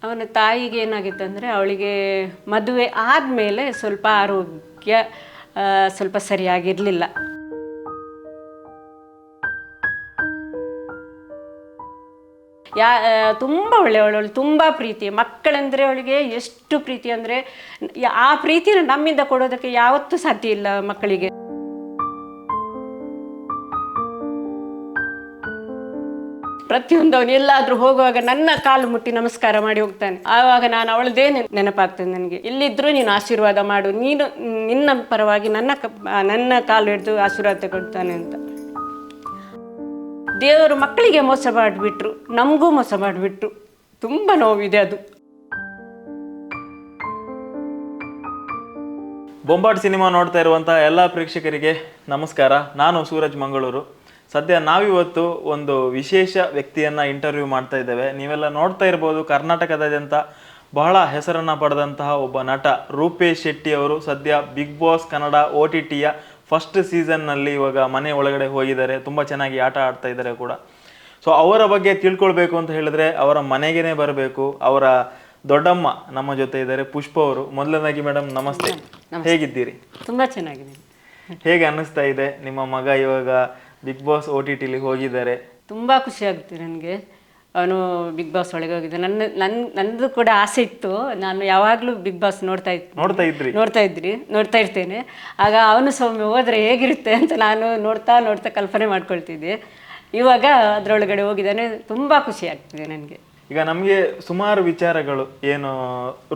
ಅವನ ತಾಯಿಗೆ ಏನಾಗಿತ್ತಂದರೆ ಅವಳಿಗೆ ಮದುವೆ ಆದಮೇಲೆ ಸ್ವಲ್ಪ ಆರೋಗ್ಯ ಸ್ವಲ್ಪ ಸರಿಯಾಗಿರಲಿಲ್ಲ. ತುಂಬ ಒಳ್ಳೆಯವಳು, ತುಂಬ ಪ್ರೀತಿ ಮಕ್ಕಳಂದರೆ ಅವಳಿಗೆ ಎಷ್ಟು ಪ್ರೀತಿ ಅಂದರೆ ಆ ಪ್ರೀತಿನ ನಮ್ಮಿಂದ ಕೊಡೋದಕ್ಕೆ ಯಾವತ್ತೂ ಸಾಧ್ಯ ಇಲ್ಲ ಮಕ್ಕಳಿಗೆ. ಪ್ರತಿಯೊಂದು ಅವನು ಎಲ್ಲಾದರೂ ಹೋಗುವಾಗ ನನ್ನ ಕಾಲು ಮುಟ್ಟಿ ನಮಸ್ಕಾರ ಮಾಡಿ ಹೋಗ್ತಾನೆ. ಆವಾಗ ನಾನು ಅವಳದೇ ನೆನಪಾಗ್ತದೆ ನನಗೆ. ಎಲ್ಲಿದ್ದರೂ ನೀನು ಆಶೀರ್ವಾದ ಮಾಡು, ನೀನು ನಿನ್ನ ಪರವಾಗಿ ನನ್ನ ಕಾಲು ಹಿಡಿದು ಆಶೀರ್ವಾದ ತಗೊಳ್ತಾನೆ ಅಂತ. ದೇವರು ಮಕ್ಕಳಿಗೆ ಮೋಸ ಮಾಡಿಬಿಟ್ರು, ನಮಗೂ ಮೋಸ ಮಾಡಿಬಿಟ್ರು. ತುಂಬ ನೋವಿದೆ ಅದು. ಬೊಂಬಾಟ್ ಸಿನಿಮಾ ನೋಡ್ತಾ ಇರುವಂತಹ ಎಲ್ಲ ಪ್ರೇಕ್ಷಕರಿಗೆ ನಮಸ್ಕಾರ. ನಾನು ಸೂರಜ್ ಮಂಗಳೂರು. ಸದ್ಯ ನಾವಿವತ್ತು ಒಂದು ವಿಶೇಷ ವ್ಯಕ್ತಿಯನ್ನು ಇಂಟರ್ವ್ಯೂ ಮಾಡ್ತಾ ಇದ್ದೇವೆ. ನೀವೆಲ್ಲ ನೋಡ್ತಾ ಇರ್ಬೋದು, ಕರ್ನಾಟಕದಾದ್ಯಂತ ಬಹಳ ಹೆಸರನ್ನು ಪಡೆದಂತಹ ಒಬ್ಬ ನಟ ರೂಪೇಶ್ ಶೆಟ್ಟಿ ಅವರು ಸದ್ಯ ಬಿಗ್ ಬಾಸ್ ಕನ್ನಡ OTTಯ ಫಸ್ಟ್ ಸೀಸನ್ನಲ್ಲಿ ಇವಾಗ ಮನೆ ಒಳಗಡೆ ಹೋಗಿದ್ದಾರೆ. ತುಂಬ ಚೆನ್ನಾಗಿ ಆಟ ಆಡ್ತಾ ಇದ್ದಾರೆ ಕೂಡ. ಸೊ ಅವರ ಬಗ್ಗೆ ತಿಳ್ಕೊಳ್ಬೇಕು ಅಂತ ಹೇಳಿದ್ರೆ ಅವರ ಮನೆಗೇ ಬರಬೇಕು. ಅವರ ದೊಡ್ಡಮ್ಮ ನಮ್ಮ ಜೊತೆ ಇದ್ದಾರೆ, ಪುಷ್ಪ ಅವರು. ಮೊದಲನೇದಾಗಿ ಮೇಡಮ್ ನಮಸ್ತೆ, ಹೇಗಿದ್ದೀರಿ? ತುಂಬ ಚೆನ್ನಾಗಿದೆ. ಹೇಗೆ ಅನ್ನಿಸ್ತಾ ಇದೆ ನಿಮ್ಮ ಮಗ ಇವಾಗ ಬಿಗ್ ಬಾಸ್ OTTಲಿ ಹೋಗಿದ್ದಾರೆ? ತುಂಬ ಖುಷಿ ಆಗುತ್ತೆ ನನಗೆ. ಅವನು ಬಿಗ್ ಬಾಸ್ ಒಳಗೆ ಹೋಗಿದ್ದೆ. ನನ್ನದು ಕೂಡ ಆಸೆ ಇತ್ತು. ನಾನು ಯಾವಾಗಲೂ ಬಿಗ್ ಬಾಸ್ ನೋಡ್ತಾ ಇರ್ತೇನೆ. ಆಗ ಅವನು ಸೌಮ್ಯ ಹೋದರೆ ಹೇಗಿರುತ್ತೆ ಅಂತ ನಾನು ನೋಡ್ತಾ ಕಲ್ಪನೆ ಮಾಡ್ಕೊಳ್ತಿದ್ದೆ. ಇವಾಗ ಅದರೊಳಗಡೆ ಹೋಗಿದ್ದಾನೆ. ತುಂಬ ಖುಷಿ ಆಗ್ತಿದೆ ನನಗೆ. ಈಗ ನಮಗೆ ಸುಮಾರು ವಿಚಾರಗಳು ಏನು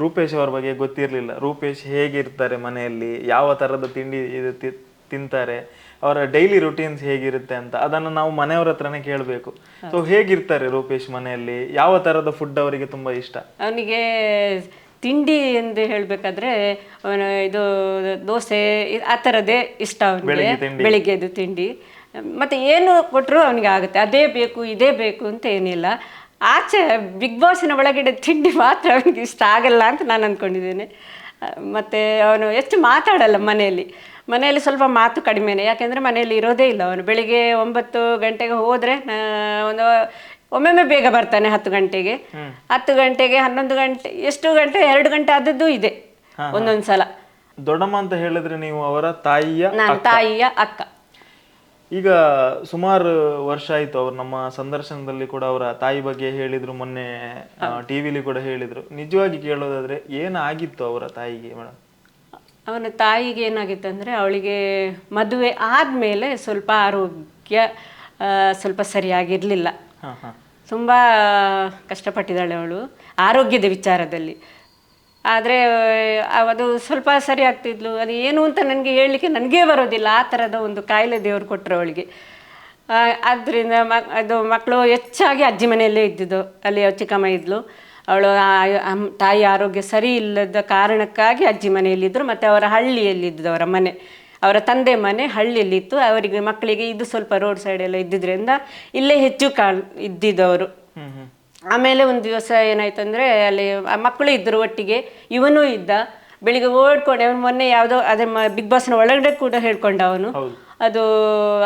ರೂಪೇಶ್ ಅವ್ರ ಬಗ್ಗೆ ಗೊತ್ತಿರಲಿಲ್ಲ. ರೂಪೇಶ್ ಹೇಗಿರ್ತಾರೆ ಮನೆಯಲ್ಲಿ, ಯಾವ ಥರದ ತಿಂಡಿ ತಿಂತಾರೆ, ಅವರ ಡೈಲಿ ರುಟೀನ್ಸ್ ಹೇಗಿರುತ್ತೆ ಅಂತ ಅದನ್ನು ನಾವು ಮನೆಯವ್ರ ಹತ್ರನೇ ಕೇಳಬೇಕು. ಸೊ ಹೇಗಿರ್ತಾರೆ ರೂಪೇಶ್ ಮನೆಯಲ್ಲಿ, ಯಾವ ಥರದ ಫುಡ್ ಅವರಿಗೆ ತುಂಬ ಇಷ್ಟ? ಅವನಿಗೆ ತಿಂಡಿ ಎಂದು ಹೇಳಬೇಕಾದ್ರೆ ಅವನು ಇದು ದೋಸೆ ಆ ಥರದ್ದೇ ಇಷ್ಟ ಅವನಿಗೆ. ಬೆಳಿಗ್ಗೆದು ತಿಂಡಿ ಮತ್ತು ಏನು ಕೊಟ್ಟರು ಅವನಿಗೆ ಆಗುತ್ತೆ. ಅದೇ ಬೇಕು ಇದೇ ಬೇಕು ಅಂತ ಏನಿಲ್ಲ. ಆಚೆ ಬಿಗ್ ಬಾಸಿನ ಒಳಗಡೆ ತಿಂಡಿ ಮಾತ್ರ ಅವನಿಗೆ ಇಷ್ಟ ಆಗಲ್ಲ ಅಂತ ನಾನು ಅಂದ್ಕೊಂಡಿದ್ದೇನೆ. ಮತ್ತು ಅವನು ಹೆಚ್ಚು ಮಾತಾಡಲ್ಲ ಮನೆಯಲ್ಲಿ ಸ್ವಲ್ಪ ಮಾತು ಕಡಿಮೆನೇ. ಯಾಕೆಂದರೆ ಮನೆಯಲ್ಲಿ ಇರೋದೇ ಇಲ್ಲ ಅವನು. ಬೆಳಿಗ್ಗೆ 9 ಗಂಟೆಗೆ ಹೋದರೆ ಒಮ್ಮೊಮ್ಮೆ ಬೇಗ ಬರ್ತಾನೆ 10 ಗಂಟೆಗೆ, 11 ಗಂಟೆ, ಎಷ್ಟು ಗಂಟೆ 2 ಗಂಟೆ ಆದದ್ದು ಇದೆ ಒಂದೊಂದು ಸಲ. ದೊಡ್ಡಮ್ಮ ಅಂತ ಹೇಳಿದ್ರೆ ನೀವು ಅವರ ತಾಯಿಯ ಅಕ್ಕ. ಈಗ ಸುಮಾರು ವರ್ಷ ಆಯಿತು. ಅವ್ರು ನಮ್ಮ ಸಂದರ್ಶನದಲ್ಲಿ ಕೂಡ ಅವರ ತಾಯಿ ಬಗ್ಗೆ ಹೇಳಿದ್ರು, ಮೊನ್ನೆ ಟಿವಿಲಿ ಕೂಡ ಹೇಳಿದ್ರು. ನಿಜವಾಗಿ ಕೇಳೋದಾದ್ರೆ ಏನಾಗಿತ್ತು ಅವರ ತಾಯಿಗೆ ಮೇಡಮ್? ಅವನ ತಾಯಿಗೆ ಏನಾಗಿತ್ತಂದರೆ ಅವಳಿಗೆ ಮದುವೆ ಆದಮೇಲೆ ಸ್ವಲ್ಪ ಆರೋಗ್ಯ ಸ್ವಲ್ಪ ಸರಿಯಾಗಿರಲಿಲ್ಲ. ತುಂಬ ಕಷ್ಟಪಟ್ಟಿದ್ದಾಳೆ ಅವಳು ಆರೋಗ್ಯದ ವಿಚಾರದಲ್ಲಿ. ಆದರೆ ಅದು ಸ್ವಲ್ಪ ಸರಿ ಆಗ್ತಿದ್ಲು. ಅದು ಏನು ಅಂತ ನನಗೆ ಹೇಳಲಿಕ್ಕೆ ಬರೋದಿಲ್ಲ. ಆ ಥರದ ಒಂದು ಕಾಯಿಲೆ ದೇವರು ಕೊಟ್ಟರು ಅವಳಿಗೆ. ಆದ್ದರಿಂದ ಅದು ಮಕ್ಕಳು ಹೆಚ್ಚಾಗಿ ಅಜ್ಜಿ ಮನೆಯಲ್ಲೇ ಇದ್ದಿದ್ದು. ಅಲ್ಲಿ ಚಿಕ್ಕಮ್ಮ ಇದ್ಲು. ಅವಳು ತಾಯಿ ಆರೋಗ್ಯ ಸರಿ ಇಲ್ಲದ ಕಾರಣಕ್ಕಾಗಿ ಅಜ್ಜಿ ಮನೆಯಲ್ಲಿದ್ದರು. ಮತ್ತು ಅವರ ಹಳ್ಳಿಯಲ್ಲಿದ್ದು ಅವರ ಮನೆ, ಅವರ ತಂದೆ ಮನೆ ಹಳ್ಳಿಯಲ್ಲಿತ್ತು. ಅವರಿಗೆ ಮಕ್ಕಳಿಗೆ ಇದು ಸ್ವಲ್ಪ ರೋಡ್ ಸೈಡೆಲ್ಲ ಇದ್ದಿದ್ದರಿಂದ ಇಲ್ಲೇ ಹೆಚ್ಚು ಇದ್ದಿದ್ದವರು. ಆಮೇಲೆ ಒಂದು ದಿವಸ ಏನಾಯ್ತಂದರೆ ಅಲ್ಲಿ ಮಕ್ಕಳು ಇದ್ದರು ಒಟ್ಟಿಗೆ, ಇವನೂ ಇದ್ದ. ಬೆಳಿಗ್ಗೆ ಓಡ್ಕೊಂಡು ಅವನು ಮೊನ್ನೆ ಯಾವುದೋ ಅದೇ ಬಿಗ್ ಬಾಸ್ನ ಒಳಗಡೆ ಕೂಡ ಹೇಳ್ಕೊಂಡ ಅವನು. ಅದು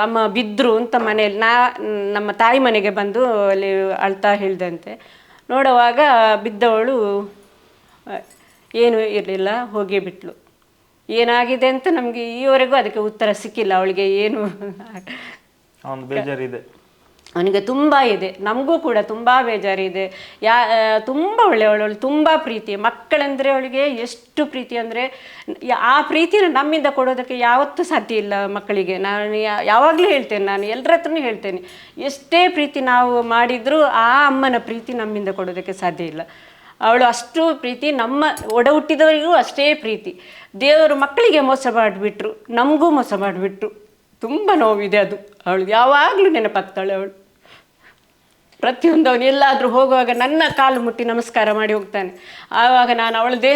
ಅಮ್ಮ ಬಿದ್ದರು ಅಂತ ಮನೆಯಲ್ಲಿ ನಮ್ಮ ತಾಯಿ ಮನೆಗೆ ಬಂದು ಅಲ್ಲಿ ಅಳ್ತಾ ಹೇಳ್ದಂತೆ. ನೋಡುವಾಗ ಬಿದ್ದವಳು ಏನೂ ಇರಲಿಲ್ಲ, ಹೋಗೇ ಬಿಟ್ಲು. ಏನಾಗಿದೆ ಅಂತ ನಮಗೆ ಈವರೆಗೂ ಅದಕ್ಕೆ ಉತ್ತರ ಸಿಕ್ಕಿಲ್ಲ. ಅವಳಿಗೆ ಏನು ಬೇಜಾರಿದೆ, ಅವನಿಗೆ ತುಂಬ ಇದೆ, ನಮಗೂ ಕೂಡ ತುಂಬ ಬೇಜಾರಿದೆ. ತುಂಬ ಒಳ್ಳೆಯವಳು, ತುಂಬ ಪ್ರೀತಿ ಮಕ್ಕಳಂದರೆ ಅವಳಿಗೆ ಎಷ್ಟು ಪ್ರೀತಿ ಅಂದರೆ ಆ ಪ್ರೀತಿನ ನಮ್ಮಿಂದ ಕೊಡೋದಕ್ಕೆ ಯಾವತ್ತೂ ಸಾಧ್ಯ ಇಲ್ಲ ಮಕ್ಕಳಿಗೆ. ನಾನು ಯಾವಾಗಲೂ ಹೇಳ್ತೇನೆ, ನಾನು ಎಲ್ಲರ ಹತ್ರನೂ ಹೇಳ್ತೇನೆ, ಎಷ್ಟೇ ಪ್ರೀತಿ ನಾವು ಮಾಡಿದರೂ ಆ ಅಮ್ಮನ ಪ್ರೀತಿ ನಮ್ಮಿಂದ ಕೊಡೋದಕ್ಕೆ ಸಾಧ್ಯ ಇಲ್ಲ. ಅವಳು ಅಷ್ಟು ಪ್ರೀತಿ, ನಮ್ಮ ಒಡ ಹುಟ್ಟಿದವರಿಗೂ ಅಷ್ಟೇ ಪ್ರೀತಿ. ದೇವರು ಮಕ್ಕಳಿಗೆ ಮೋಸ ಮಾಡಿಬಿಟ್ರು, ನಮಗೂ ಮೋಸ ಮಾಡಿಬಿಟ್ರು. ತುಂಬ ನೋವಿದೆ ಅದು. ಅವಳು ಯಾವಾಗಲೂ ನೆನಪಾಗ್ತಾಳೆ. ಅವಳು ಪ್ರತಿಯೊಂದು ಅವನು ಎಲ್ಲಾದರೂ ಹೋಗುವಾಗ ನನ್ನ ಕಾಲು ಮುಟ್ಟಿ ನಮಸ್ಕಾರ ಮಾಡಿ ಹೋಗ್ತಾನೆ. ಆವಾಗ ನಾನು ಅವಳದೇ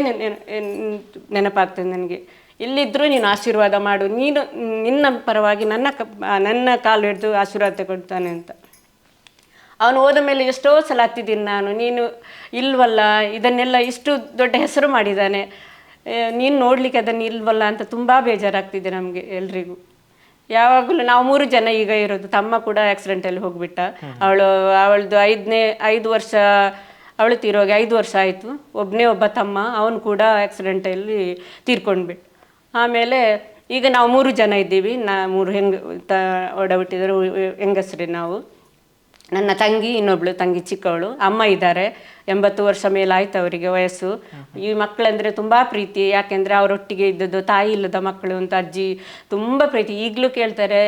ನೆನಪಾಗ್ತದೆ ನನಗೆ. ಎಲ್ಲಿದ್ದರೂ ನೀನು ಆಶೀರ್ವಾದ ಮಾಡು, ನೀನು ನಿನ್ನ ಪರವಾಗಿ ನನ್ನ ಕಾಲು ಹಿಡಿದು ಆಶೀರ್ವಾದ ತಗೊಳ್ತಾನೆ ಅಂತ. ಅವನು ಹೋದ ಮೇಲೆ ಎಷ್ಟೋ ಸಲ ಹತ್ತಿದ್ದೀನಿ ನಾನು, ನೀನು ಇಲ್ವಲ್ಲ, ಇದನ್ನೆಲ್ಲ ಇಷ್ಟು ದೊಡ್ಡ ಹೆಸರು ಮಾಡಿದ್ದಾನೆ, ನೀನು ನೋಡಲಿಕ್ಕೆ ಅದನ್ನು ಇಲ್ವಲ್ಲ ಅಂತ ತುಂಬ ಬೇಜಾರಾಗ್ತಿದೆ ನಮಗೆ ಎಲ್ರಿಗೂ. ಯಾವಾಗಲೂ ನಾವು 3 ಜನ ಈಗ ಇರೋದು. ತಮ್ಮ ಕೂಡ ಆಕ್ಸಿಡೆಂಟಲ್ಲಿ ಹೋಗ್ಬಿಟ್ಟ. ಅವಳದು 5 ವರ್ಷ ಅವಳು ತೀರೋಗಿ 5 ವರ್ಷ ಆಯಿತು. ಒಬ್ಬ ತಮ್ಮ, ಅವನು ಕೂಡ ಆಕ್ಸಿಡೆಂಟಲ್ಲಿ ತೀರ್ಕೊಂಡ್ಬಿಟ್ಟು. ಆಮೇಲೆ ಈಗ ನಾವು 3 ಜನ ಇದ್ದೀವಿ. 3 ಒಡ ಹುಟ್ಟಿದರು ಹೆಂಗಸ್ರಿ ನಾವು. ನನ್ನ ತಂಗಿ, ಇನ್ನೊಬ್ಳು ತಂಗಿ ಚಿಕ್ಕವಳು, ಅಮ್ಮ ಇದ್ದಾರೆ. 80 ವರ್ಷ ಮೇಲಾಯ್ತು ಅವರಿಗೆ ವಯಸ್ಸು. ಈ ಮಕ್ಕಳಂದರೆ ತುಂಬ ಪ್ರೀತಿ. ಯಾಕೆಂದರೆ ಅವರೊಟ್ಟಿಗೆ ಇದ್ದದ್ದು ತಾಯಿ ಇಲ್ಲದ ಮಕ್ಕಳು ಅಂತ ಅಜ್ಜಿ ತುಂಬ ಪ್ರೀತಿ. ಈಗಲೂ ಕೇಳ್ತಾರೆ,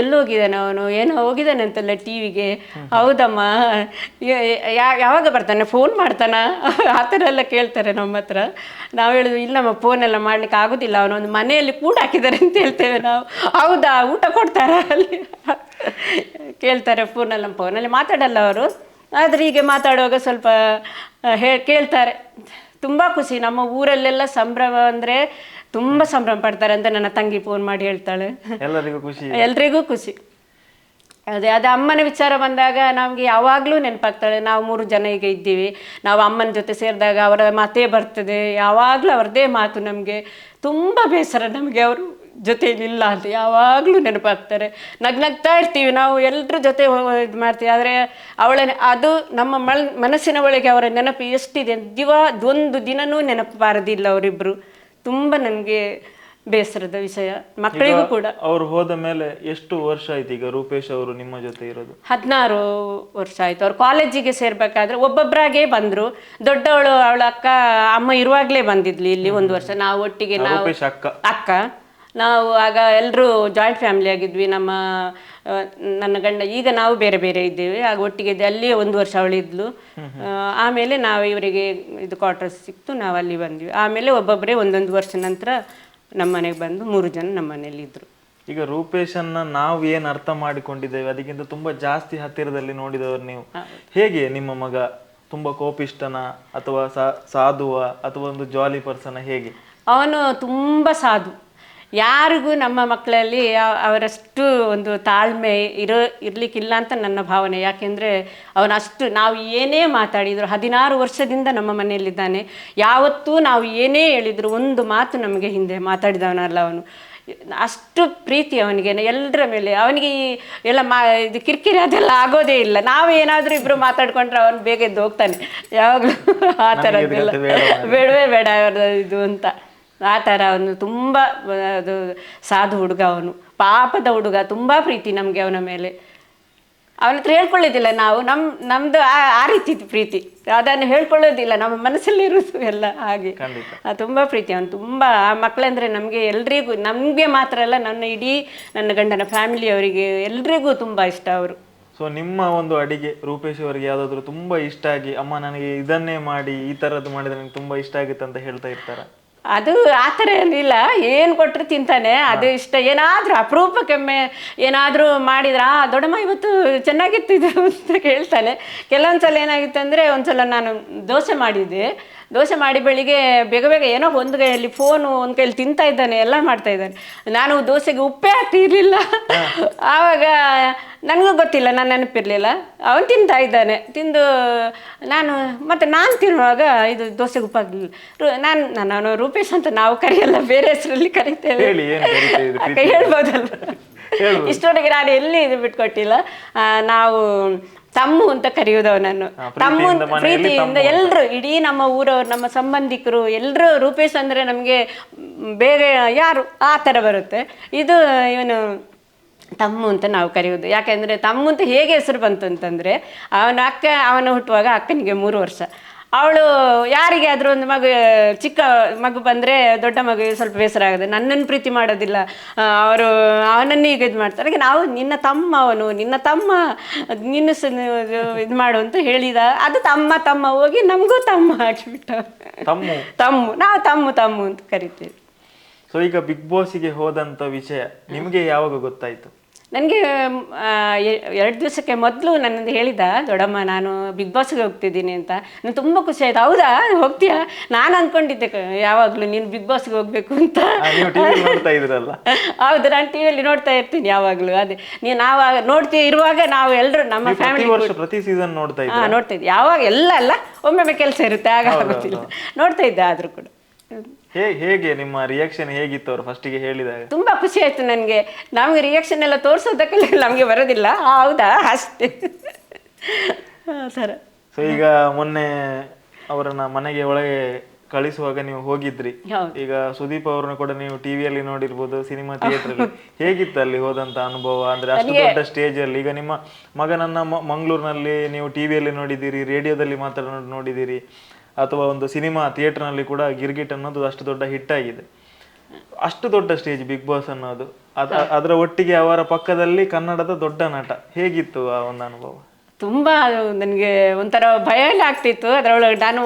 ಎಲ್ಲೋಗಿದ್ದಾನೆ ಅವನು, ಏನೋ ಹೋಗಿದ್ದಾನೆ ಅಂತಲ್ಲ ಟಿವಿಗೆ. ಹೌದಮ್ಮ, ಯಾವಾಗ ಬರ್ತಾನೆ, ಫೋನ್ ಮಾಡ್ತಾನ, ಆ ಥರ ಎಲ್ಲ ಕೇಳ್ತಾರೆ ನಮ್ಮ ಹತ್ರ. ನಾವು ಹೇಳೋದು, ಇಲ್ಲಮ್ಮ ಫೋನೆಲ್ಲ ಮಾಡ್ಲಿಕ್ಕೆ ಆಗೋದಿಲ್ಲ, ಅವನೊಂದು ಮನೆಯಲ್ಲಿ ಕೂಡ ಹಾಕಿದ್ದಾರೆ ಅಂತ ಹೇಳ್ತೇವೆ ನಾವು. ಹೌದಾ, ಊಟ ಕೊಡ್ತಾರ ಅಲ್ಲಿ ಕೇಳ್ತಾರೆ. ಫೋನಲ್ಲಿ ಮಾತಾಡಲ್ಲ ಅವರು, ಆದರೆ ಹೀಗೆ ಮಾತಾಡುವಾಗ ಸ್ವಲ್ಪ ಕೇಳ್ತಾರೆ. ತುಂಬ ಖುಷಿ. ನಮ್ಮ ಊರಲ್ಲೆಲ್ಲ ಸಂಭ್ರಮ ಅಂದರೆ ತುಂಬ ಸಂಭ್ರಮ ಪಡ್ತಾರೆ ಅಂತ ನನ್ನ ತಂಗಿ ಫೋನ್ ಮಾಡಿ ಹೇಳ್ತಾಳೆ. ಎಲ್ರಿಗೂ ಖುಷಿ. ಅದೇ ಅಮ್ಮನ ವಿಚಾರ ಬಂದಾಗ ನಮಗೆ ಯಾವಾಗಲೂ ನೆನಪಾಗ್ತಾಳೆ. ನಾವು 3 ಜನ ಈಗ ಇದ್ದೀವಿ. ನಾವು ಅಮ್ಮನ ಜೊತೆ ಸೇರಿದಾಗ ಅವರ ಮಾತೇ ಬರ್ತದೆ. ಯಾವಾಗಲೂ ಅವ್ರದ್ದೇ ಮಾತು. ನಮಗೆ ತುಂಬ ಬೇಸರ, ನಮಗೆ ಅವರು ಜೊತೆಯಲ್ಲಿಲ್ಲ ಅಂತ ಯಾವಾಗಲೂ ನೆನಪಾಗ್ತಾರೆ. ನಗ್ನಗ್ತಾ ಇರ್ತೀವಿ ನಾವು, ಎಲ್ಲರ ಜೊತೆ ಇದು ಮಾಡ್ತೀವಿ. ಆದರೆ ಅದು ನಮ್ಮ ಮನಸ್ಸಿನ ಒಳಗೆ ಅವರ ನೆನಪು ಎಷ್ಟಿದೆ, ಒಂದು ದಿನವೂ ನೆನಪು ಬಾರದಿಲ್ಲ ಅವರಿಬ್ಬರು. ತುಂಬ ನನಗೆ ಬೇಸರದ ವಿಷಯ. ಮಕ್ಕಳಿಗೂ ಕೂಡ. ಅವರು ಹೋದ ಮೇಲೆ ಎಷ್ಟು ವರ್ಷ ಆಯ್ತು ಈಗ ರೂಪೇಶ್ ಅವರು ನಿಮ್ಮ ಜೊತೆ ಇರೋದು? 16 ವರ್ಷ ಆಯ್ತು. ಅವ್ರು ಕಾಲೇಜಿಗೆ ಸೇರ್ಬೇಕಾದ್ರೆ ಒಬ್ಬೊಬ್ಬರಾಗೇ ಬಂದ್ರು. ದೊಡ್ಡವಳು, ಅವಳ ಅಮ್ಮ ಇರುವಾಗಲೇ ಬಂದಿದ್ಲಿ ಇಲ್ಲಿ 1 ವರ್ಷ. ನಾವು ಒಟ್ಟಿಗೆ, ನಾವು ಅಕ್ಕ ನಾವು ಆಗ ಎಲ್ಲರೂ ಜಾಯಿಂಟ್ ಫ್ಯಾಮಿಲಿ ಆಗಿದ್ವಿ. ನನ್ನ ಗಂಡ, ಈಗ ನಾವು ಬೇರೆ ಬೇರೆ ಇದ್ದೇವೆ. ಆಗ ಒಟ್ಟಿಗೆ ಅಲ್ಲಿಯೇ 1 ವರ್ಷ ಅವಳಿದ್ಲು. ಆಮೇಲೆ ನಾವು ಇವರಿಗೆ ಇದು ಕ್ವಾರ್ಟರ್ಸ್ ಸಿಕ್ತು, ನಾವು ಅಲ್ಲಿ ಬಂದ್ವಿ. ಆಮೇಲೆ ಒಬ್ಬೊಬ್ಬರೇ 1 ವರ್ಷ ನಂತರ ನಮ್ಮ ಮನೆಗೆ ಬಂದು 3 ಜನ ನಮ್ಮ ಮನೇಲಿ ಇದ್ರು. ಈಗ ರೂಪೇಶನ್ನ ನಾವು ಏನು ಅರ್ಥ ಮಾಡಿಕೊಂಡಿದ್ದೇವೆ ಅದಕ್ಕಿಂತ ತುಂಬಾ ಜಾಸ್ತಿ ಹತ್ತಿರದಲ್ಲಿ ನೋಡಿದವರು ನೀವು. ಹೇಗೆ ನಿಮ್ಮ ಮಗ? ತುಂಬಾ ಕೋಪಿಷ್ಟನ ಅಥವಾ ಸಾಧುವ ಅಥವಾ ಒಂದು ಜಾಲಿ ಪರ್ಸನ? ಹೇಗೆ? ಅವನು ತುಂಬ ಸಾಧು. ಯಾರಿಗೂ ನಮ್ಮ ಮಕ್ಕಳಲ್ಲಿ ಅವರಷ್ಟು ಒಂದು ತಾಳ್ಮೆ ಇರಲಿಕ್ಕಿಲ್ಲ ಅಂತ ನನ್ನ ಭಾವನೆ. ಯಾಕೆಂದರೆ ಅವನಷ್ಟು, ನಾವು ಏನೇ ಮಾತಾಡಿದ್ರು, 16 ವರ್ಷದಿಂದ ನಮ್ಮ ಮನೆಯಲ್ಲಿದ್ದಾನೆ. ಯಾವತ್ತೂ ನಾವು ಏನೇ ಹೇಳಿದ್ರು ಒಂದು ಮಾತು ನಮಗೆ ಹಿಂದೆ ಮಾತಾಡಿದವನಲ್ಲ ಅವನು. ಅಷ್ಟು ಪ್ರೀತಿ ಅವನಿಗೆ ಎಲ್ಲರ ಮೇಲೆ. ಅವನಿಗೆ ಎಲ್ಲ ಇದು ಕಿರಿಕಿರಿ ಅದೆಲ್ಲ ಆಗೋದೇ ಇಲ್ಲ. ನಾವು ಏನಾದರೂ ಇಬ್ಬರು ಮಾತಾಡ್ಕೊಂಡ್ರೆ ಅವನು ಬೇಗ ಎದ್ದು ಹೋಗ್ತಾನೆ ಯಾವಾಗಲೂ. ಆ ಥರದ್ದೆಲ್ಲ ಬೇಡವೇ ಬೇಡ ಇದು ಅಂತ. ಆ ಥರ ಅವನು ತುಂಬ ಅದು ಸಾಧು ಹುಡುಗ. ಅವನು ಪಾಪದ ಹುಡುಗ. ತುಂಬ ಪ್ರೀತಿ ನಮಗೆ ಅವನ ಮೇಲೆ. ಅವನ ಹತ್ರ ಹೇಳ್ಕೊಳ್ಳೋದಿಲ್ಲ ನಾವು. ನಮ್ಮದು ಆ ರೀತಿ ಪ್ರೀತಿ. ಅದನ್ನು ಹೇಳ್ಕೊಳ್ಳೋದಿಲ್ಲ, ನಮ್ಮ ಮನಸ್ಸಲ್ಲಿರೋದು ಎಲ್ಲ ಹಾಗೆ. ತುಂಬ ಪ್ರೀತಿ ಅವನು. ತುಂಬ ಆ ಮಕ್ಕಳಂದರೆ ನಮಗೆ ಎಲ್ರಿಗೂ, ನಮಗೆ ಮಾತ್ರ ಅಲ್ಲ, ನನ್ನ ಗಂಡನ ಫ್ಯಾಮಿಲಿಯವರಿಗೆ ಎಲ್ರಿಗೂ ತುಂಬ ಇಷ್ಟ ಅವರು. ಸೊ ನಿಮ್ಮ ಒಂದು ಅಡಿಗೆ ರೂಪೇಶ್ ಅವರಿಗೆ ಯಾವುದಾದ್ರೂ ತುಂಬ ಇಷ್ಟ ಆಗಿ, ಅಮ್ಮ ನನಗೆ ಇದನ್ನೇ ಮಾಡಿ, ಈ ಥರದ್ದು ಮಾಡಿದ್ರೆ ನನಗೆ ತುಂಬ ಇಷ್ಟ ಆಗುತ್ತೆ ಅಂತ ಹೇಳ್ತಾ ಇರ್ತಾರೆ? ಅದು ಆ ಥರ ಏನಿಲ್ಲ, ಏನು ಕೊಟ್ಟರು ತಿಂತಾನೆ. ಅದು ಇಷ್ಟ. ಏನಾದರೂ ಅಪರೂಪಕ್ಕೊಮ್ಮೆ ಏನಾದರೂ ಮಾಡಿದ್ರೆ, ದೊಡ್ಡಮ್ಮ ಇವತ್ತು ಚೆನ್ನಾಗಿತ್ತು ಇದು ಅಂತ ಹೇಳ್ತಾನೆ. ಕೆಲವೊಂದ್ಸಲ ಏನಾಗಿತ್ತು ಅಂದರೆ, ಒಂದ್ಸಲ ನಾನು ದೋಸೆ ಮಾಡಿದ್ದೆ. ದೋಸೆ ಮಾಡಿ ಬೆಳಿಗ್ಗೆ ಬೇಗ ಬೇಗ ಏನೋ ಒಂದು ಕೈಯಲ್ಲಿ ಫೋನು, ಒಂದು ಕೈಯಲ್ಲಿ ತಿಂತಾ ಇದ್ದಾನೆ, ಎಲ್ಲ ಮಾಡ್ತಾ ಇದ್ದಾನೆ. ನಾನು ದೋಸೆಗೆ ಉಪ್ಪೇ ಹಾಕ್ತಿರ್ಲಿಲ್ಲ. ಆವಾಗ ನನಗೂ ಗೊತ್ತಿಲ್ಲ, ನಾನು ನೆನಪಿರಲಿಲ್ಲ. ಅವನು ತಿಂತಾ ಇದ್ದಾನೆ. ತಿಂದು ನಾನು ತಿನ್ನುವಾಗ ಇದು ದೋಸೆಗೆ ಉಪ್ಪಾಗಲಿಲ್ಲ. ನಾನು ರೂಪೇಶ್ ಅಂತ ನಾವು ಕರೆಯಲ್ಲ, ಬೇರೆ ಹೆಸರಲ್ಲಿ ಕರಿತೇವೆ. ಹೇಳ್ಬೋದಲ್ಲ, ಇಷ್ಟೊಳಗೆ ನಾನು ಎಲ್ಲಿ ಇದು ಬಿಟ್ಕೊಟ್ಟಿಲ್ಲ. ನಾವು ತಮ್ಮು ಅಂತ ಕರೆಯೋದವನನ್ನು. ತಮ್ಮು ಪ್ರೀತಿಯಿಂದ ಎಲ್ಲರೂ, ಇಡೀ ನಮ್ಮ ಊರವರು, ನಮ್ಮ ಸಂಬಂಧಿಕರು ಎಲ್ಲರೂ ರೂಪೇಶ್ ಅಂದರೆ ನಮಗೆ ಬೇರೆ ಯಾರು ಆ ಥರ ಬರುತ್ತೆ. ಇದು ಇವನು ತಮ್ಮು ಅಂತ ನಾವು ಕರೆಯೋದು. ಯಾಕೆಂದರೆ ತಮ್ಮು ಅಂತ ಹೇಗೆ ಹೆಸರು ಬಂತು ಅಂತಂದರೆ, ಅವನು ಹುಟ್ಟುವಾಗ ಅಕ್ಕನಿಗೆ 3 ವರ್ಷ. ಅವಳು ಯಾರಿಗೆ ಆದರೂ ಒಂದು ಚಿಕ್ಕ ಮಗು ಬಂದರೆ, ದೊಡ್ಡ ಮಗುವಿಗೆ ಸ್ವಲ್ಪ ಬೇಸರ ಆಗುತ್ತೆ. ನನ್ನನ್ನು ಪ್ರೀತಿ ಮಾಡೋದಿಲ್ಲ, ಅವನನ್ನು ಈಗ ಇದು ಮಾಡ್ತಾರೆ. ಹಾಗೆ ನಾವು ನಿನ್ನ ತಮ್ಮ ನಿನ್ನ ಇದು ಮಾಡು ಅಂತ ಹೇಳಿದ. ಅದು ತಮ್ಮ ಹೋಗಿ ನಮಗೂ ತಮ್ಮ ಹಾಕಿಬಿಟ್ಟ. ನಾವು ತಮ್ಮು ಅಂತ ಕರಿತೀವಿ. ಸೊ ಈಗ ಬಿಗ್ ಬಾಸ್ಗೆ ಹೋದಂಥ ವಿಷಯ ನಿಮಗೆ ಯಾವಾಗ ಗೊತ್ತಾಯಿತು? ನನಗೆ 2 ದಿವಸಕ್ಕೆ ಮೊದಲು ನನ್ನದು ಹೇಳಿದ, ದೊಡ್ಡಮ್ಮ ನಾನು ಬಿಗ್ ಬಾಸ್ಗೆ ಹೋಗ್ತಿದ್ದೀನಿ ಅಂತ. ನನಗೆ ತುಂಬ ಖುಷಿ ಆಯ್ತು. ಹೌದಾ, ಹೋಗ್ತೀಯಾ? ನಾನು ಅಂದ್ಕೊಂಡಿದ್ದೆ ಯಾವಾಗಲೂ ನೀನು ಬಿಗ್ ಬಾಸ್ಗೆ ಹೋಗ್ಬೇಕು ಅಂತ. ಹೌದು, ನಾನು ಟಿವಿಯಲ್ಲಿ ನೋಡ್ತಾ ಇರ್ತೀನಿ ಯಾವಾಗಲೂ. ಅದೇ ನಾವು ಇರುವಾಗ ನಾವು ಎಲ್ಲರೂ ನಮ್ಮ ಫ್ಯಾಮಿಲಿ ಪ್ರತಿ ಸೀಸನ್ ನೋಡ್ತಾ ಇದ್ದೆ. ಯಾವಾಗ ಎಲ್ಲ ಅಲ್ಲ, ಒಮ್ಮೊಮ್ಮೆ ಕೆಲಸ ಇರುತ್ತೆ, ಆಗ ಆಗೋದಿಲ್ಲ. ನೋಡ್ತಾ ಇದ್ದೆ. ಆದರೂ ಕೂಡ ಹೇಗೆ ನಿಮ್ಮ ರಿಯಾಕ್ಷನ್ ಹೇಗಿತ್ತು ಅವರು ಫಸ್ಟಿಗೆ ಹೇಳಿದಾಗ? ತುಂಬಾ ಖುಷಿ ಆಯ್ತು ನನಗೆ. ನಮಗೆ ರಿಯಾಕ್ಷನ್ ಎಲ್ಲ ತೋರಿಸೋದಕ್ಕೆ ನಮಗೆ ಬರೋದಿಲ್ಲ. ಹೌದಾ, ಅಷ್ಟೇ ಸರ. ಸೊ ಈಗ ಮೊನ್ನೆ ಅವರನ್ನ ಮನೆಗೆ ಒಳಗೆ ಕಳಿಸುವಾಗ ನೀವು ಹೋಗಿದ್ರಿ. ಈಗ ಸುದೀಪ್ ಅವ್ರನ್ನ ಕೂಡ ನೀವು ಟಿವಿಯಲ್ಲಿ ನೋಡಿರ್ಬೋದು, ಸಿನಿಮಾ ಥಿಯೇಟರ್ ಅಲ್ಲಿ. ಹೇಗಿತ್ತು ಅಲ್ಲಿ ಹೋದಂತ ಅನುಭವ? ಅಂದ್ರೆ ಅಷ್ಟು ದೊಡ್ಡ ಸ್ಟೇಜ್ ಅಲ್ಲಿ ಈಗ ನಿಮ್ಮ ಮಗನನ್ನ ಮಂಗಳೂರಿನಲ್ಲಿ ನೀವು ಟಿವಿಯಲ್ಲಿ ನೋಡಿದ್ದೀರಿ, ರೇಡಿಯೋದಲ್ಲಿ ಮಾತ್ರ ನೋಡಿದ್ದೀರಿ, ಅಥವಾ ಒಂದು ಸಿನಿಮಾ ಥಿಯೇಟರ್ ನಲ್ಲಿ ಕೂಡ ಗಿರ್ಗಿಟ್ ಅನ್ನೋದು ಅಷ್ಟು ದೊಡ್ಡ ಹಿಟ್ ಆಗಿದೆ. ಅಷ್ಟು ದೊಡ್ಡ ಸ್ಟೇಜ್ ಬಿಗ್ ಬಾಸ್ ಅನ್ನೋದು, ಅದರ ಒಟ್ಟಿಗೆ ಅವರ ಪಕ್ಕದಲ್ಲಿ ಕನ್ನಡದ ದೊಡ್ಡ ನಟ. ಹೇಗಿತ್ತು ಆ ಒಂದು ಅನುಭವ? ತುಂಬ ನನಗೆ ಒಂಥರ ಭಯ ಎಲ್ಲ ಆಗ್ತಿತ್ತು. ಅದರೊಳಗೆ ನಾನು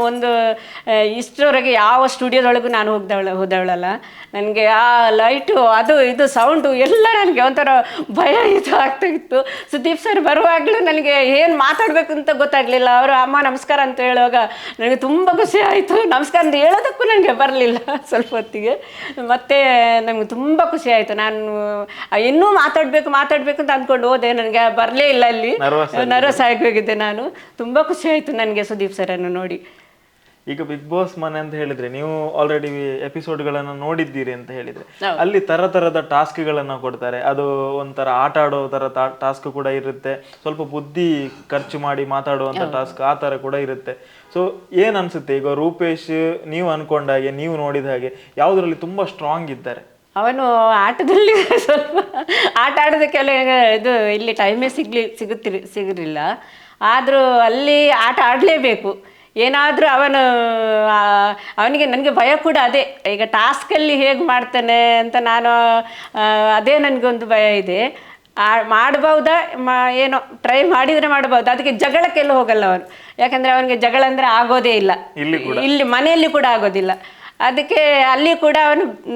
ಇಷ್ಟರವರೆಗೆ ಯಾವ ಸ್ಟುಡಿಯೋದೊಳಗೂ ನಾನು ಹೋದವಳಲ್ಲ. ನನಗೆ ಆ ಲೈಟು ಅದು ಇದು ಸೌಂಡು ಎಲ್ಲ ನನಗೆ ಒಂಥರ ಭಯ ಆಗ್ತಾಯಿತ್ತು. ಸುದೀಪ್ ಸರ್ ಬರುವಾಗಲೂ ನನಗೆ ಏನು ಮಾತಾಡಬೇಕು ಅಂತ ಗೊತ್ತಾಗಲಿಲ್ಲ. ಅವರು ಅಮ್ಮ ನಮಸ್ಕಾರ ಅಂತ ಹೇಳುವಾಗ ನನಗೆ ತುಂಬ ಖುಷಿ ಆಯಿತು. ನಮಸ್ಕಾರ ಅಂತ ಹೇಳೋದಕ್ಕೂ ನನಗೆ ಬರಲಿಲ್ಲ ಸ್ವಲ್ಪ ಹೊತ್ತಿಗೆ. ಮತ್ತು ನನಗೆ ತುಂಬ ಖುಷಿ ಆಯಿತು. ನಾನು ಇನ್ನೂ ಮಾತಾಡಬೇಕು ಅಂತ ಅಂದ್ಕೊಂಡು ಹೋದೆ. ನನಗೆ ಬರಲೇ ಇಲ್ಲ, ಅಲ್ಲಿ ನರ್ವಸ್ ಹೋಗಿದ್ದೆ ನಾನು. ತುಂಬ ಖುಷಿ ಆಯಿತು ನನಗೆ ಸುದೀಪ್ ಸರನ್ನು ನೋಡಿ. ಈಗ ಬಿಗ್ ಬಾಸ್ ಮನೆ ಅಂತ ಹೇಳಿದ್ರೆ ನೀವು ಆಲ್ರೆಡಿ ಎಪಿಸೋಡ್ಗಳನ್ನು ನೋಡಿದ್ದೀರಿ ಅಂತ ಹೇಳಿದ್ರೆ, ಅಲ್ಲಿ ತರದ ಟಾಸ್ಕ್ಗಳನ್ನು ಕೊಡ್ತಾರೆ. ಅದು ಒಂಥರ ಆಟ ಆಡೋ ತರ ಟಾಸ್ಕ್ ಕೂಡ ಇರುತ್ತೆ, ಸ್ವಲ್ಪ ಬುದ್ಧಿ ಖರ್ಚು ಮಾಡಿ ಮಾತಾಡುವಂತ ಟಾಸ್ಕ್ ಆ ತರ ಕೂಡ ಇರುತ್ತೆ. ಸೊ ಏನ್ ಅನ್ಸುತ್ತೆ ಈಗ ರೂಪೇಶ್, ನೀವು ಅನ್ಕೊಂಡ ಹಾಗೆ, ನೀವು ನೋಡಿದ ಹಾಗೆ ಯಾವ್ದ್ರಲ್ಲಿ ತುಂಬಾ ಸ್ಟ್ರಾಂಗ್ ಇದ್ದಾರೆ? ಅವನು ಆಟದಲ್ಲಿ ಸ್ವಲ್ಪ ಆಟ ಆಡೋದಕ್ಕೆಲ್ಲ ಇದು ಇಲ್ಲಿ ಟೈಮೇ ಸಿಗಲಿಲ್ಲ. ಆದರೂ ಅಲ್ಲಿ ಆಟ ಆಡಲೇಬೇಕು. ಏನಾದರೂ ಅವನಿಗೆ ನನಗೆ ಭಯ ಕೂಡ ಅದೇ. ಈಗ ಟಾಸ್ಕಲ್ಲಿ ಹೇಗೆ ಮಾಡ್ತಾನೆ ಅಂತ ನಾನು ಅದೇ ನನಗೊಂದು ಭಯ ಇದೆ. ಮಾಡ್ಬೋದಾ ಏನೋ ಟ್ರೈ ಮಾಡಿದರೆ ಮಾಡ್ಬೋದು. ಅದಕ್ಕೆ ಜಗಳಕ್ಕೆಲ್ಲ ಹೋಗಲ್ಲ ಅವನು. ಯಾಕಂದರೆ ಅವನಿಗೆ ಜಗಳ ಅಂದರೆ ಆಗೋದೇ ಇಲ್ಲ, ಇಲ್ಲಿ ಮನೆಯಲ್ಲಿ ಕೂಡ ಆಗೋದಿಲ್ಲ. ಅದಕ್ಕೆ ಅಲ್ಲಿ ಕೂಡ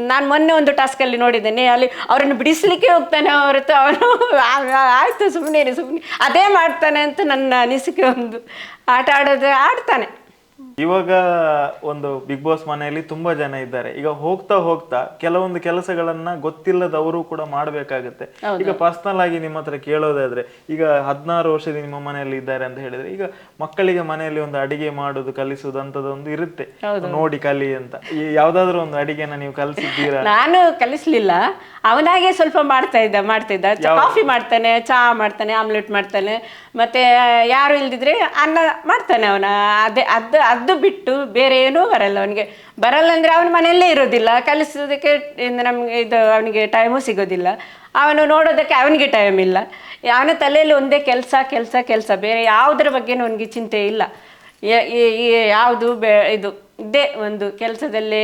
ನಾನು ಮೊನ್ನೆ ಒಂದು ಟಾಸ್ಕಲ್ಲಿ ನೋಡಿದ್ದೇನೆ, ಅಲ್ಲಿ ಅವರನ್ನು ಬಿಡಿಸ್ಲಿಕ್ಕೆ ಹೋಗ್ತಾನೆ ಹೊರತು ಅವನು ಆಯಿತು ಸುಮ್ಮನೆ ಅದೇ ಮಾಡ್ತಾನೆ ಅಂತ ನನ್ನ ಅನಿಸಿಕೆ. ಆಟ ಆಡೋದು ಆಡ್ತಾನೆ. ಇವಾಗ ಒಂದು ಬಿಗ್ ಬಾಸ್ ಮನೆಯಲ್ಲಿ ತುಂಬಾ ಜನ ಇದ್ದಾರೆ. ಈಗ ಹೋಗ್ತಾ ಕೆಲವೊಂದು ಕೆಲಸಗಳನ್ನ ಗೊತ್ತಿಲ್ಲದವರು ಕೂಡ ಮಾಡ್ಬೇಕಾಗತ್ತೆ. ಈಗ ಪರ್ಸನಲ್ ಆಗಿ ನಿಮ್ಮ ಹತ್ರ ಕೇಳೋದಾದ್ರೆ, ಈಗ 16 ವರ್ಷದಿಂದ ನಿಮ್ಮ ಮನೆಯಲ್ಲಿ ಇದ್ದಾರೆ ಅಂತ ಹೇಳಿದ್ರೆ, ಈಗ ಮಕ್ಕಳಿಗೆ ಮನೆಯಲ್ಲಿ ಒಂದು ಅಡಿಗೆ ಮಾಡೋದು ಕಲಿಸುವುದು ಅಂತದೊಂದು ಇರುತ್ತೆ, ನೋಡಿ ಕಲಿ ಅಂತ. ಯಾವ್ದಾದ್ರು ಒಂದು ಅಡಿಗೆನ ನೀವು ಕಲಿಸಿದ್ದೀರಾ? ನಾನು ಕಲಿಸ್ಲಿಲ್ಲ, ಅವನಾಗೆ ಸ್ವಲ್ಪ ಮಾಡ್ತಾ ಇದ್ದ. ಕಾಫಿ ಮಾಡ್ತಾನೆ, ಚಹಾ ಮಾಡ್ತಾನೆ, ಆಮ್ಲೆಟ್ ಮಾಡ್ತಾನೆ, ಮತ್ತೆ ಯಾರು ಇಲ್ದಿದ್ರೆ ಅನ್ನ ಮಾಡ್ತಾನೆ ಅವನ. ಅದು ಬಿಟ್ಟು ಬೇರೆ ಏನೂ ಬರಲ್ಲ ಅಂದ್ರೆ ಅವನ ಮನೆಯಲ್ಲೇ ಇರೋದಿಲ್ಲ. ಕಲಿಸೋದಕ್ಕೆ ನಮ್ಗೆ ಅವನಿಗೆ ಟೈಮು ಸಿಗೋದಿಲ್ಲ. ಅವನು ನೋಡೋದಕ್ಕೆ ಅವನಿಗೆ ಟೈಮ್ ಇಲ್ಲ. ಅವನ ತಲೆಯಲ್ಲಿ ಒಂದೇ ಕೆಲಸ, ಬೇರೆ ಯಾವುದರ ಬಗ್ಗೆನೂ ಅವನಿಗೆ ಚಿಂತೆ ಇಲ್ಲ. ಯಾವುದು ಇದೇ ಒಂದು ಕೆಲಸದಲ್ಲೇ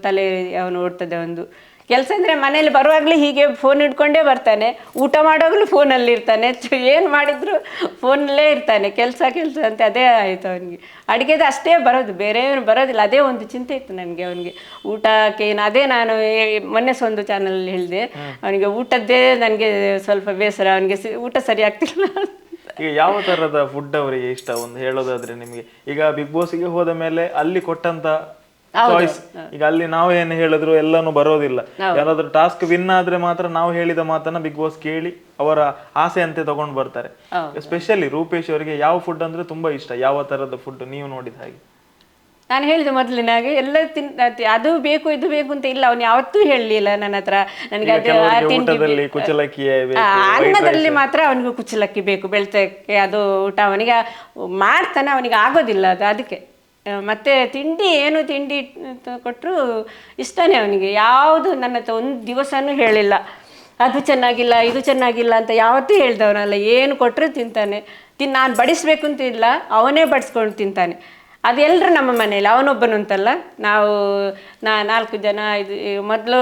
ತಲೆ ಅವನು ಓಡ್ತದೆ. ಒಂದು ಕೆಲಸ ಅಂದರೆ ಮನೇಲಿ ಬರುವಾಗಲೇ ಹೀಗೆ ಫೋನ್ ಹಿಡ್ಕೊಂಡೇ ಬರ್ತಾನೆ, ಊಟ ಮಾಡೋವಾಗಲೂ ಫೋನಲ್ಲಿ ಇರ್ತಾನೆ, ಏನು ಮಾಡಿದ್ರು ಫೋನಲ್ಲೇ ಇರ್ತಾನೆ. ಕೆಲಸ ಅಂತ ಅದೇ ಆಯಿತು ಅವನಿಗೆ. ಅಡುಗೆದು ಅಷ್ಟೇ ಬರೋದು, ಬೇರೆ ಏನು ಬರೋದಿಲ್ಲ. ಅದೇ ಒಂದು ಚಿಂತೆ ಇತ್ತು ನನಗೆ ಅವನಿಗೆ. ಊಟಕ್ಕೆ ಅದೇ ನಾನು ಮೊನ್ನೆ ಒಂದು ಚಾನಲಲ್ಲಿ ಹೇಳಿದೆ, ಅವನಿಗೆ ಊಟದ್ದೇ ನನಗೆ ಸ್ವಲ್ಪ ಬೇಸರ, ಅವನಿಗೆ ಊಟ ಸರಿ ಆಗ್ತಿಲ್ಲ. ಈಗ ಯಾವ ತರದ ಫುಡ್ ಅವರಿಗೆ ಇಷ್ಟ ಒಂದು ಹೇಳೋದಾದ್ರೆ ನಿಮಗೆ? ಈಗ ಬಿಗ್ ಬಾಸ್ಗೆ ಹೋದ ಮೇಲೆ ಅಲ್ಲಿ ಕೊಟ್ಟಂತ ಚಾಯ್ಸ್, ಈಗ ಅಲ್ಲಿ ನಾವು ಏನು ಹೇಳಿದ್ರು ಎಲ್ಲಾನು ಬರೋದಿಲ್ಲ. ಯಾರಾದ್ರೂ ಟಾಸ್ಕ್ ವಿನ್ ಆದ್ರೆ ಮಾತ್ರ ನಾವು ಹೇಳಿದ ಮಾತನ್ನ ಬಿಗ್ ಬಾಸ್ ಕೇಳಿ ಅವರ ಆಸೆ ಅಂತೆ ತಗೊಂಡು ಬರ್ತಾರೆ. ಎಸ್ಪೆಷಲಿ ರೂಪೇಶ್ ಅವರಿಗೆ ಯಾವ ಫುಡ್ ಅಂದ್ರೆ ತುಂಬಾ ಇಷ್ಟ? ಯಾವ ತರದ ಫುಡ್ ನೀವು ನೋಡಿದ ಹಾಗೆ? ನಾನು ಹೇಳಿದೆ ಮೊದಲಿನಾಗೆ ಎಲ್ಲ ಅದು ಬೇಕು ಇದು ಬೇಕು ಅಂತ ಇಲ್ಲ. ಅವನು ಯಾವತ್ತೂ ಹೇಳಲಿಲ್ಲ ನನ್ನ ಹತ್ರ ನನಗೆ ಅನ್ನದಲ್ಲಿ ಮಾತ್ರ ಅವನಿಗೆ ಕುಚ್ಚಲಕ್ಕಿ ಬೇಕು ಬೆಳ್ತಕ್ಕೆ. ಅದು ಊಟ ಅವನಿಗೆ ಮಾಡ್ತಾನೆ, ಅವನಿಗೆ ಆಗೋದಿಲ್ಲ ಅದು. ಅದಕ್ಕೆ ಮತ್ತೆ ತಿಂಡಿ ಕೊಟ್ಟರು ಇಷ್ಟನೇ ಅವನಿಗೆ. ಯಾವುದು ನನ್ನ ಹತ್ರ ಒಂದು ದಿವಸನೂ ಹೇಳಿಲ್ಲ ಅದು ಚೆನ್ನಾಗಿಲ್ಲ ಇದು ಚೆನ್ನಾಗಿಲ್ಲ ಅಂತ ಯಾವತ್ತೂ ಹೇಳ್ದವನಲ್ಲ. ಏನು ಕೊಟ್ಟರು ತಿಂತಾನೆ. ನಾನು ಬಡಿಸ್ಬೇಕು ಅಂತ ಇಲ್ಲ, ಅವನೇ ಬಡಿಸ್ಕೊಂಡು ತಿಂತಾನೆ. ಅದು ಎಲ್ಲರೂ ನಮ್ಮ ಮನೇಲಿ, ಅವನೊಬ್ಬನು ಅಂತಲ್ಲ. ನಾವು 4 ಜನ ಮೊದಲು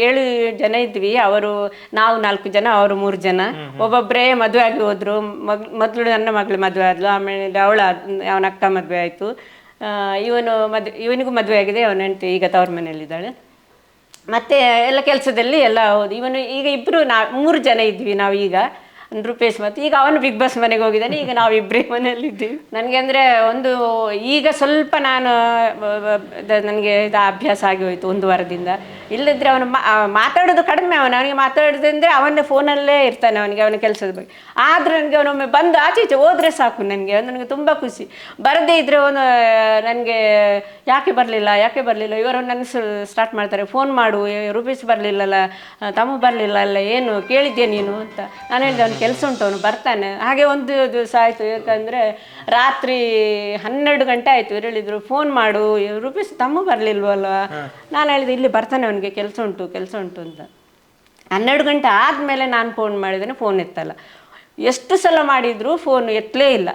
7 ಜನ ಇದ್ವಿ. ನಾವು 4 ಜನ, ಅವರು 3 ಜನ. ಒಬ್ಬೊಬ್ಬರೇ ಮದುವೆ ಆಗಿ ಹೋದ್ರು. ಮೊದಲು ನನ್ನ ಮಗಳು ಮದುವೆ ಆದ್ಲು, ಆಮೇಲೆ ಅವನ ಅಕ್ಕ ಮದುವೆ ಆಯಿತು. ಇವನಿಗೂ ಮದುವೆ ಆಗಿದೆ, ಅವನ ಹೆಂಡತಿ ಈಗ ತವ್ರ ಮನೆಯಲ್ಲಿದ್ದಾಳೆ. ಮತ್ತು ಎಲ್ಲ ಕೆಲಸದಲ್ಲಿ ಎಲ್ಲ ಹೌದು. ಈಗ ಇಬ್ಬರು 3 ಜನ ಇದ್ವಿ ನಾವು. ಈಗ ರೂಪೇಶ್ ಮತ್ತು ಈಗ ಅವನು ಬಿಗ್ ಬಾಸ್ ಮನೆಗೆ ಹೋಗಿದ್ದಾನೆ. ಈಗ ನಾವಿಬ್ಬರೇ ಮನೆಯಲ್ಲಿದ್ದೀವಿ. ನನಗೆ ಅಂದರೆ ಈಗ ಸ್ವಲ್ಪ ನನಗೆ ಅಭ್ಯಾಸ ಆಗಿ ಹೋಯಿತು 1 ವಾರದಿಂದ. ಇಲ್ಲದಿದ್ದರೆ ಅವನು ಮಾತಾಡೋದು ಕಡಿಮೆ. ಅವನಿಗೆ ಮಾತಾಡೋದಂದರೆ ಅವನ ಫೋನಲ್ಲೇ ಇರ್ತಾನೆ, ಅವನ ಕೆಲಸದ ಬಗ್ಗೆ. ಆದರೆ ನನಗೆ ಅವನೊಮ್ಮೆ ಬಂದು ಆಚೆ ಹೋದರೆ ಸಾಕು, ನನಗೆ ತುಂಬ ಖುಷಿ. ಬರದೇ ಇದ್ದರೆ ನನಗೆ ಯಾಕೆ ಬರಲಿಲ್ಲ ಇವರು ನನ್ನ ಸ್ಟಾರ್ಟ್ ಮಾಡ್ತಾರೆ. ಫೋನ್ ಮಾಡು, ರೂಪೇಶ್ ಬರಲಿಲ್ಲಲ್ಲ, ತಮ್ಮ ಬರಲಿಲ್ಲ ಅಲ್ಲ, ಏನು ಕೇಳಿದ್ದೆ ನೀನು ಅಂತ. ನಾನು ಹೇಳಿದೆ, ಅವನು ಕೆಲಸ ಉಂಟು, ಅವನು ಬರ್ತಾನೆ. ಹಾಗೆ ಒಂದು ದಿವಸ ಆಯಿತು, ಯಾಕಂದರೆ ರಾತ್ರಿ 12 ಗಂಟೆ ಆಯಿತು. ಇವ್ರು ಹೇಳಿದರು ಫೋನ್ ಮಾಡು, ರೂಪೇಶ್ ತಮ್ಮ ಬರಲಿಲ್ವಲ್ಲ. ನಾನು ಹೇಳಿದೆ ಇಲ್ಲಿ ಬರ್ತಾನೆ, ಅವನಿಗೆ ಕೆಲಸ ಉಂಟು ಅಂತ. 12 ಗಂಟೆ ಆದಮೇಲೆ ನಾನು ಫೋನ್ ಮಾಡಿದ್ದೇನೆ, ಫೋನ್ ಎತ್ತಲ್ಲ. ಎಷ್ಟು ಸಲ ಮಾಡಿದರೂ ಫೋನ್ ಎತ್ತಲೇ ಇಲ್ಲ.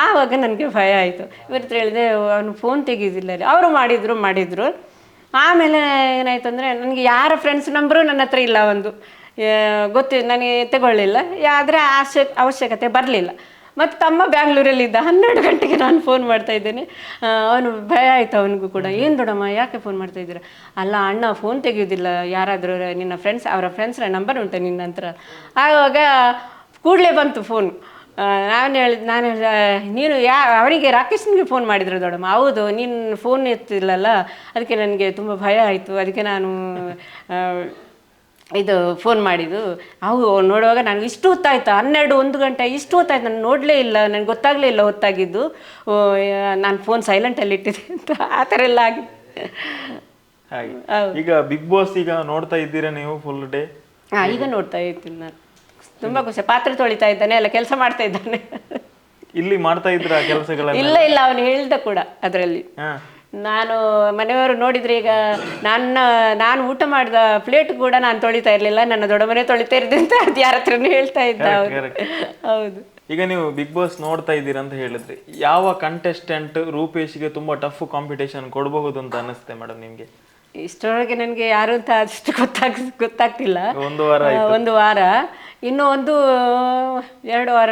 ಆವಾಗ ನನಗೆ ಭಯ ಆಯಿತು. ಇವ್ರ ಹತ್ರ ಹೇಳಿದೆ, ಅವನು ಫೋನ್ ತೆಗೀದಿಲ್ಲ. ಅವರು ಮಾಡಿದರು. ಆಮೇಲೆ ಏನಾಯ್ತು ಅಂದರೆ, ನನಗೆ ಯಾರ ಫ್ರೆಂಡ್ಸ್ ನಂಬರು ನನ್ನ ಹತ್ರ ಇಲ್ಲ, ಒಂದು ನನಗೆ ತಗೊಳ್ಳಿಲ್ಲ. ಆದರೆ ಅವಶ್ಯಕತೆ ಬರಲಿಲ್ಲ. ಮತ್ತು ತಮ್ಮ ಬ್ಯಾಂಗ್ಳೂರಲ್ಲಿದ್ದ. 12 ಗಂಟೆಗೆ ನಾನು ಫೋನ್ ಮಾಡ್ತಾಯಿದ್ದೇನೆ. ಅವನು ಭಯ ಆಯಿತು, ಅವನಿಗೂ ಕೂಡ. ಏನು ದೊಡ್ಡಮ್ಮ ಯಾಕೆ ಫೋನ್ ಮಾಡ್ತಾಯಿದ್ದೀರಾ? ಅಲ್ಲ ಅಣ್ಣ ಫೋನ್ ತೆಗೆಯೋದಿಲ್ಲ, ಯಾರಾದರೂ ನಿನ್ನ ಫ್ರೆಂಡ್ಸ್, ಅವರ ಫ್ರೆಂಡ್ಸ್ನ ನಂಬರ್ ಉಂಟು ನಿನ್ನ ಹತ್ರ? ಆವಾಗ ಕೂಡಲೇ ಬಂತು ಫೋನ್. ನಾನು ಹೇಳಿದೆ, ನೀನು ಅವನಿಗೆ ರಾಕೇಶ್ನಿಗೆ ಫೋನ್ ಮಾಡಿದ್ರು ದೊಡ್ಡಮ್ಮ. ಹೌದು, ನೀನು ಫೋನ್ ಎತ್ತಿಲ್ಲಲ್ಲ, ಅದಕ್ಕೆ ನನಗೆ ತುಂಬ ಭಯ ಆಯಿತು, ಅದಕ್ಕೆ ನಾನು ಇದು ಫೋನ್ ಮಾಡಿದ್ದು. ಅವು ನೋಡುವಾಗ ನನಗೆ ಇಷ್ಟು ಹೊತ್ತಾಯ್ತು, 1 ಗಂಟೆ ಇಷ್ಟು ಹೊತ್ತಾಯ್ತು, ನಾನು ನೋಡಲೇ ಇಲ್ಲ, ನನಗೆ ಗೊತ್ತಾಗಲೇ ಇಲ್ಲ ಹೊತ್ತಾಗಿದ್ದು. ನಾನು ಫೋನ್ ಸೈಲೆಂಟಲ್ಲಿ ಇಟ್ಟಿದ್ದೆ ಅಂತ ಆ ಥರ ಎಲ್ಲ ಆಗಿದೆ. ಈಗ ಬಿಗ್ ಬಾಸ್ ಈಗ ನೋಡ್ತಾ ಇದ್ದೀರಾ ನೀವು ಫುಲ್ ಡೇ? ಈಗ ನೋಡ್ತಾ ಇರ್ತೀನಿ ನಾನು. ತುಂಬ ಖುಷಿ. ಪಾತ್ರೆ ತೊಳಿತಾ ಇದ್ದಾನೆ, ಎಲ್ಲ ಕೆಲಸ ಮಾಡ್ತಾ ಇದ್ದಾನೆ. ಇಲ್ಲಿ ಮಾಡ್ತಾ ಇದ್ರ ಕೆಲಸಗಳ? ಇಲ್ಲ, ಅವನು ಹೇಳ್ದ ಕೂಡ ಅದರಲ್ಲಿ. ನಾನು ಮನೆಯವರು ನೋಡಿದ್ರೆ, ಈಗ ನಾನು ಊಟ ಮಾಡಿದ ಪ್ಲೇಟ್ ಕೂಡ ನಾನು ತೊಳಿತಾ ಇರಲಿಲ್ಲ, ನನ್ನ ದೊಡ್ಡ ಮನೆ ತೊಳಿತಾ ಇರ್ದೆ ಅಂತ ಅದು ಯಾರ ಹತ್ರನೂ ಹೇಳ್ತಾ ಇದ್ದ. ಹೌದು. ಈಗ ನೀವು ಬಿಗ್ ಬಾಸ್ ನೋಡ್ತಾ ಇದ್ದೀರಾ ಅಂತ ಹೇಳಿದ್ರಿ, ಯಾವ ಕಂಟೆಸ್ಟೆಂಟ್ ರೂಪೇಶ್ಗೆ ತುಂಬಾ ಟಫ್ ಕಾಂಪಿಟೇಷನ್ ಕೊಡಬಹುದು ಅಂತ ಅನಿಸುತ್ತೆ ಮೇಡಮ್ ನಿಮ್ಗೆ? ಇಷ್ಟರೊಳಗೆ ನನಗೆ ಯಾರು ಅಂತ ಅಷ್ಟು ಗೊತ್ತಾಗ್ತಿಲ್ಲ. ಒಂದು ವಾರ ಇನ್ನು 1-2 ವಾರ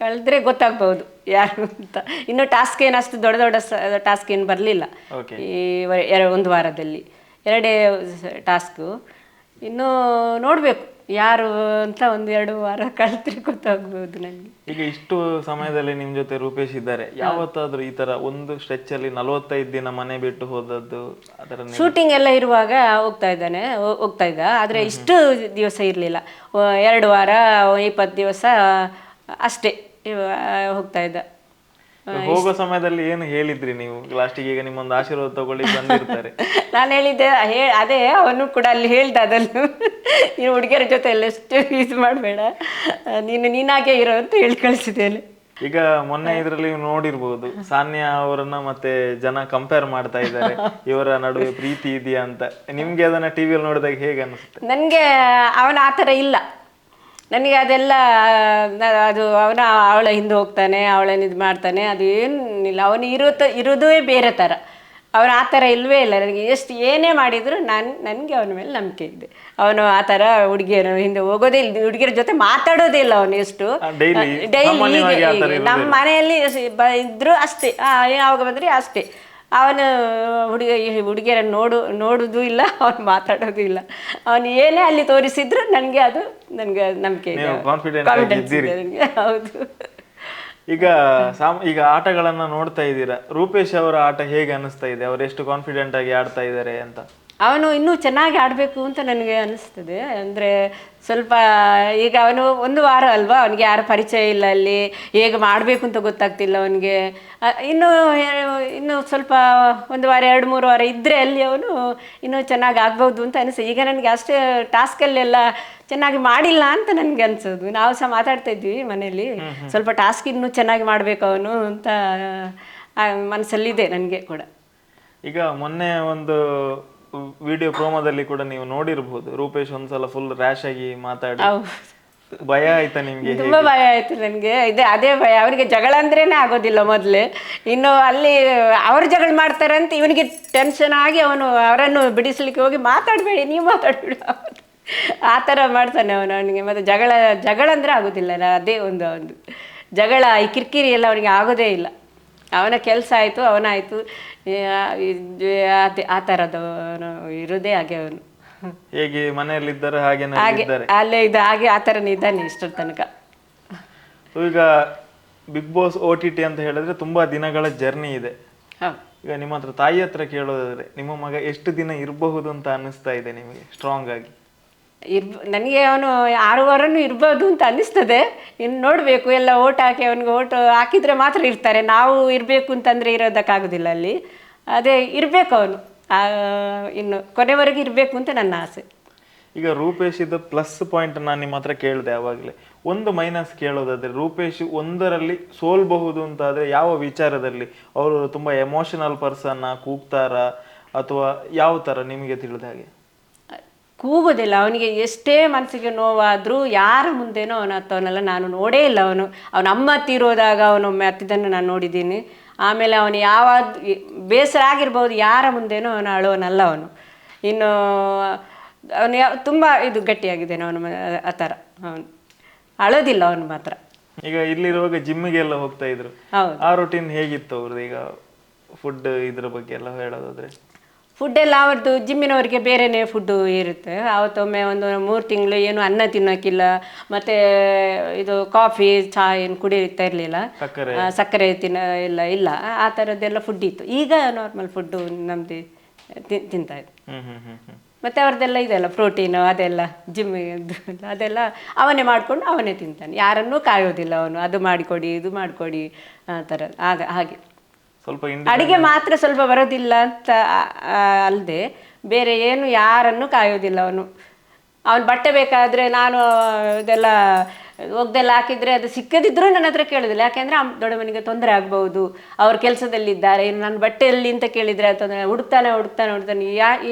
ಕಳೆದ್ರೆ ಗೊತ್ತಾಗ್ಬಹುದು ಯಾರು ಅಂತ. ಇನ್ನು ಟಾಸ್ಕ್ ಏನು ಅಷ್ಟು ದೊಡ್ಡ ಟಾಸ್ಕ್ ಏನು ಬರಲಿಲ್ಲ ಈ 1 ವಾರದಲ್ಲಿ. 2 ಟಾಸ್ಕು. ಇನ್ನು ನೋಡಬೇಕು ಯಾರು ಅಂತ. 1-2 ವಾರ ಕಳೆದ್ರೆ ಗೊತ್ತಾಗ್ಬೋದು ನನಗೆ. ಈಗ ಇಷ್ಟು ಸಮಯದಲ್ಲಿ ನಿಮ್ ಜೊತೆ ರೂಪೇಶ್ ಇದ್ದಾರೆ, ಯಾವತ್ತಾದ್ರೂ ಈ ತರ ಒಂದು ಸ್ಟ್ರೆಚ್ ಅಲ್ಲಿ 45 ದಿನ ಮನೆ ಬಿಟ್ಟು ಹೋದದ್ದು? ಶೂಟಿಂಗ್ ಎಲ್ಲ ಇರುವಾಗ ಹೋಗ್ತಾ ಇದ್ದ, ಆದ್ರೆ ಇಷ್ಟು ದಿವಸ ಇರಲಿಲ್ಲ. 2 ವಾರ 20 ದಿವಸ ಅಷ್ಟೇ ಹೋಗ್ತಾ ಇದ್ದ. ಹೋಗೋ ಸಮಯದಲ್ಲಿ ಏನು ಹೇಳಿದ್ರಿ ನೀವು ಲಾಸ್ಟಿಗೆ? ಈಗ ನಿಮ್ಮೊಂದು ಆಶೀರ್ವಾದ ತಗೊಳ್ಳಿ ಬಂದಿರ್ತಾರೆ. ನಾನು ಹೇಳಿದ್ದೆ, ಅದೇ ಅವನು ಕೂಡ ಅಲ್ಲಿ ಹೇಳ್ದ, ಅದನ್ನು ನೀನು ಹುಡುಗಿಯರ ಜೊತೆ ಎಲ್ಲ ಎಷ್ಟು ಇದು ಮಾಡಬೇಡ, ನೀನಾಗೆ ಇರೋ ಅಂತ ಹೇಳಿ ಕಳಿಸಿದ್ದೇನೆ. ಈಗ ಮೊನ್ನೆ ಇದರಲ್ಲಿ ನೋಡಿರ್ಬೋದು, ಸಾನ್ಯಾ ಅವರನ್ನ ಮತ್ತೆ ಜನ ಕಂಪೇರ್ ಮಾಡ್ತಾ ಇದ್ದಾರೆ, ಇವರ ನಡುವೆ ಪ್ರೀತಿ ಇದೆಯಾ ಅಂತ. ನಿಮ್ಗೆ ಅದನ್ನ ಟಿವಿಯಲ್ಲಿ ನೋಡಿದಾಗ ಹೇಗೆ ಅನಿಸುತ್ತೆ? ನನಗೆ ಅವನ ಆ ಥರ ಇಲ್ಲ. ನನಗೆ ಅದೆಲ್ಲ ಅದು ಅವಳ ಹಿಂದೆ ಹೋಗ್ತಾನೆ, ಅವಳನ್ನ ಇದು ಮಾಡ್ತಾನೆ, ಅದು ಏನಿಲ್ಲ. ಅವನು ಇರೋದೇ ಬೇರೆ ಥರ. ಅವನು ಆ ಥರ ಇಲ್ಲವೇ ಇಲ್ಲ. ನನಗೆ ಏನೇ ಮಾಡಿದ್ರು ನನಗೆ ಅವನ ಮೇಲೆ ನಂಬಿಕೆ ಇದೆ. ಅವನು ಆ ಥರ ಹುಡುಗಿಯರ ಹಿಂದೆ ಹೋಗೋದೇ ಇಲ್ಲ, ಹುಡುಗಿಯರ ಜೊತೆ ಮಾತಾಡೋದೇ ಇಲ್ಲ. ಅವನು ಎಷ್ಟು ಡೈಲಿ ನಮ್ಮ ಮನೆಯಲ್ಲಿ ಇದ್ರು ಅಷ್ಟೇ, ಯಾವಾಗ ಬಂದರೆ ಅಷ್ಟೇ. ಅವನು ಹುಡುಗಿಯರನ್ನು ನೋಡೋದು ಇಲ್ಲ, ಅವನು ಮಾತಾಡೋದು ಇಲ್ಲ. ಅವನು ಏನೇ ಅಲ್ಲಿ ತೋರಿಸಿದ್ರು ನನಗೆ ನಂಬಿಕೆ ಇದೆ, ಕಾನ್ಫಿಡೆನ್ಸ್ ಇದೆ ನನಗೆ. ಹೌದು. ಈಗ ಆಟಗಳನ್ನ ನೋಡ್ತಾ ಇದ್ದೀರಾ, ರೂಪೇಶ್ ಅವರ ಆಟ ಹೇಗೆ ಅನಿಸ್ತಾ ಇದೆ? ಅವ್ರು ಎಷ್ಟು ಕಾನ್ಫಿಡೆಂಟ್ ಆಗಿ ಆಡ್ತಾ ಇದ್ದಾರೆ ಅಂತ? ಅವನು ಇನ್ನೂ ಚೆನ್ನಾಗಿ ಆಡಬೇಕು ಅಂತ ನನಗೆ ಅನಿಸ್ತದೆ. ಅಂದರೆ ಸ್ವಲ್ಪ ಈಗ ಅವನು 1 ವಾರ ಅಲ್ವಾ, ಅವನಿಗೆ ಯಾರ ಪರಿಚಯ ಇಲ್ಲ, ಅಲ್ಲಿ ಹೇಗೆ ಮಾಡಬೇಕು ಅಂತ ಗೊತ್ತಾಗ್ತಿಲ್ಲ ಅವನಿಗೆ. ಇನ್ನು ಸ್ವಲ್ಪ 1 ವಾರ 2-3 ವಾರ ಇದ್ದರೆ ಅಲ್ಲಿ ಅವನು ಇನ್ನೂ ಚೆನ್ನಾಗಿ ಆಗ್ಬೋದು ಅಂತ ಅನಿಸ್ತದೆ. ಈಗ ನನಗೆ ಅಷ್ಟೇ ಟಾಸ್ಕಲ್ಲೆಲ್ಲ ಚೆನ್ನಾಗಿ ಮಾಡಿಲ್ಲ ಅಂತ ನನಗೆ ಅನಿಸೋದು. ನಾವು ಸಹ ಮಾತಾಡ್ತಾ ಇದ್ವಿ ಮನೆಯಲ್ಲಿ, ಸ್ವಲ್ಪ ಟಾಸ್ಕ್ ಇನ್ನೂ ಚೆನ್ನಾಗಿ ಮಾಡಬೇಕು ಅವನು ಅಂತ ಮನಸ್ಸಲ್ಲಿದೆ ನನಗೆ ಕೂಡ. ಈಗ ಮೊನ್ನೆ ಒಂದು ವಿಡಿಯೋ ಪ್ರೋಮೋದಲ್ಲಿ ಕೂಡ ನೀವು ನೋಡಿರ್ಬೋದು, ರೂಪೇಶ್ ಒಂದ್ಸಲ ಫುಲ್ ರ್ಯಾಶ್ ಆಗಿ ಮಾತಾಡಿ. ಭಯ ಆಯ್ತಾ ನಿಮ್ಗೆ? ತುಂಬಾ ಭಯ ಆಯ್ತು ನನಗೆ. ಅದೇ ಭಯ. ಅವನಿಗೆ ಜಗಳ ಅಂದ್ರೇನೆ ಆಗೋದಿಲ್ಲ ಮೊದಲೇ. ಇನ್ನು ಅಲ್ಲಿ ಅವರು ಜಗಳ ಮಾಡ್ತಾರೆ ಅಂತ ಇವನಿಗೆ ಟೆನ್ಷನ್ ಆಗಿ ಅವರನ್ನು ಬಿಡಿಸ್ಲಿಕ್ಕೆ ಹೋಗಿ, ಮಾತಾಡಬೇಡಿ ನೀವು ಮಾತಾಡಬೇಡಿ ಆ ಥರ ಮಾಡ್ತಾನೆ ಅವನಿಗೆ. ಮತ್ತೆ ಜಗಳ ಅಂದರೆ ಆಗೋದಿಲ್ಲ. ಅದೇ ಒಂದು ಜಗಳ, ಈ ಕಿರಿಕಿರಿ ಎಲ್ಲ ಅವನಿಗೆ ಆಗೋದೇ ಇಲ್ಲ. ಅವನ ಕೆಲಸ ಆಯಿತು, ಅವನಾಯಿತು, ಆ ಥರದ್ದು ಇರೋದೇ ಹಾಗೆ. ಅವನು ಹೇಗೆ ಮನೆಯಲ್ಲಿದ್ದಾರೆ ಹಾಗೆ ಅಲ್ಲೇ ಹಾಗೆ ಆ ಥರನೇ ಇದ್ದಾನೆ ಇಷ್ಟರ ತನಕ. ಈಗ ಬಿಗ್ ಬಾಸ್ OTT ಅಂತ ಹೇಳಿದ್ರೆ ತುಂಬಾ ದಿನಗಳ ಜರ್ನಿ ಇದೆ. ಈಗ ನಿಮ್ಮ ಹತ್ರ ತಾಯಿ ಹತ್ರ ಕೇಳೋದಾದ್ರೆ, ನಿಮ್ಮ ಮಗ ಎಷ್ಟು ದಿನ ಇರಬಹುದು ಅಂತ ಅನ್ನಿಸ್ತಾ ಇದೆ ನಿಮಗೆ ಸ್ಟ್ರಾಂಗ್ ಆಗಿ? ನನಗೆ ಅವನು 6 ವಾರನೂ ಇರ್ಬೋದು ಅಂತ ಅನ್ನಿಸ್ತದೆ. ಇನ್ನು ನೋಡಬೇಕು. ಎಲ್ಲ ಓಟ್ ಹಾಕಿ ಅವನಿಗೆ ಓಟ್ ಹಾಕಿದರೆ ಮಾತ್ರ ಇರ್ತಾರೆ. ನಾವು ಇರಬೇಕು ಅಂತಂದರೆ ಇರೋದಕ್ಕಾಗೋದಿಲ್ಲ ಅಲ್ಲಿ. ಅದೇ ಇರಬೇಕು ಅವನು, ಇನ್ನು ಕೊನೆವರೆಗೆ ಇರಬೇಕು ಅಂತ ನನ್ನ ಆಸೆ. ಈಗ ರೂಪೇಶ್ ಪ್ಲಸ್ ಪಾಯಿಂಟ್ ನಾನು ನಿಮ್ಮ ಹತ್ರ ಕೇಳಿದೆ ಆವಾಗಲೇ, ಒಂದು ಮೈನಸ್ ಕೇಳೋದಾದ್ರೆ, ರೂಪೇಶ್ ಒಂದರಲ್ಲಿ ಸೋಲ್ಬಹುದು ಅಂತಾದ್ರೆ ಯಾವ ವಿಚಾರದಲ್ಲಿ? ಅವರು ತುಂಬಾ ಎಮೋಷನಲ್ ಪರ್ಸನ್, ಕೂಗ್ತಾರ ಅಥವಾ ಯಾವ ತರ ನಿಮಗೆ ತಿಳಿದ ಹಾಗೆ? ಕೂಗೋದಿಲ್ಲ. ಅವನಿಗೆ ಎಷ್ಟೇ ಮನಸ್ಸಿಗೆ ನೋವಾದರೂ ಯಾರ ಮುಂದೆನೋ ಅವನು ಹತ್ತವನಲ್ಲ. ನಾನು ನೋಡೇ ಇಲ್ಲ. ಅವನ ಅಮ್ಮ ತೀರೋದಾಗ ಅವನೊಮ್ಮೆ ಹತ್ತಿದ್ದನ್ನು ನಾನು ನೋಡಿದ್ದೀನಿ. ಆಮೇಲೆ ಅವನು ಬೇಸರ ಆಗಿರ್ಬೋದು, ಯಾರ ಮುಂದೆನೋ ಅವನು ಅಳೋನಲ್ಲ ಅವನು. ಇನ್ನು ಅವನು ತುಂಬ ಇದು ಗಟ್ಟಿಯಾಗಿದ್ದೇನೆ ಅವನು ಆ ಥರ. ಅವನು ಅಳೋದಿಲ್ಲ ಅವನು ಮಾತ್ರ. ಈಗ ಇಲ್ಲಿರುವಾಗ ಜಿಮ್ಮಿಗೆಲ್ಲ ಹೋಗ್ತಾ ಇದ್ರು, ಹೌದು. ಆ ರೂಟೀನ್ ಹೇಗಿತ್ತು ಅವ್ರದ್ದು? ಈಗ ಫುಡ್ ಇದ್ರ ಬಗ್ಗೆ ಎಲ್ಲ ಹೇಳೋದಾದ್ರೆ, ಫುಡ್ ಎಲ್ಲ ಅವ್ರದ್ದು ಜಿಮ್ಮಿನವರಿಗೆ ಬೇರೆಯೇ ಫುಡ್ಡು ಇರುತ್ತೆ. ಅವತ್ತೊಮ್ಮೆ ಒಂದು 3 ತಿಂಗಳು ಏನು ಅನ್ನ ತಿನ್ನೋಕ್ಕಿಲ್ಲ, ಮತ್ತು ಇದು ಕಾಫಿ ಚಹಾ ಏನು ಕುಡಿಯುತ್ತಾ ಇರಲಿಲ್ಲ, ಸಕ್ಕರೆ ಇಲ್ಲ ಆ ಥರದ್ದೆಲ್ಲ ಫುಡ್ ಇತ್ತು. ಈಗ ನಾರ್ಮಲ್ ಫುಡ್ಡು ನಮ್ಮದು ತಿಂತಾಯಿದ್ದು. ಮತ್ತು ಅವ್ರದ್ದೆಲ್ಲ ಇದೆಲ್ಲ ಪ್ರೋಟೀನು ಅದೆಲ್ಲ ಜಿಮ್ಮಿಗೆ ಅದೆಲ್ಲ ಅವನೇ ಮಾಡಿಕೊಂಡು ಅವನೇ ತಿಂತಾನೆ. ಯಾರನ್ನೂ ಕಾಯೋದಿಲ್ಲ ಅವನು, ಅದು ಮಾಡಿಕೊಡಿ ಇದು ಮಾಡಿಕೊಡಿ ಆ ಥರ. ಹಾಗೆ ಸ್ವಲ್ಪ ಅಡಿಗೆ ಮಾತ್ರ ಸ್ವಲ್ಪ ಬರೋದಿಲ್ಲ ಅಂತ ಅಲ್ಲದೆ ಬೇರೆ ಏನು ಯಾರನ್ನು ಕಾಯೋದಿಲ್ಲ ಅವನು. ಅವನು ಬಟ್ಟೆ ಬೇಕಾದರೆ ನಾನು ಇದೆಲ್ಲ ಒಗ್ದೆಲ್ಲ ಹಾಕಿದರೆ ಅದು ಸಿಕ್ಕದಿದ್ದರೂ ನನ್ನ ಹತ್ರ ಕೇಳೋದಿಲ್ಲ. ಯಾಕೆಂದರೆ ದೊಡ್ಡಮ್ಮನಿಗೆ ತೊಂದರೆ ಆಗ್ಬೋದು, ಅವ್ರ ಕೆಲಸದಲ್ಲಿದ್ದಾರೆ. ಇನ್ನು ನಾನು ಬಟ್ಟೆಯಲ್ಲಿ ಅಂತ ಕೇಳಿದರೆ ತೊಂದರೆ. ಹುಡುಕ್ತಾನೆ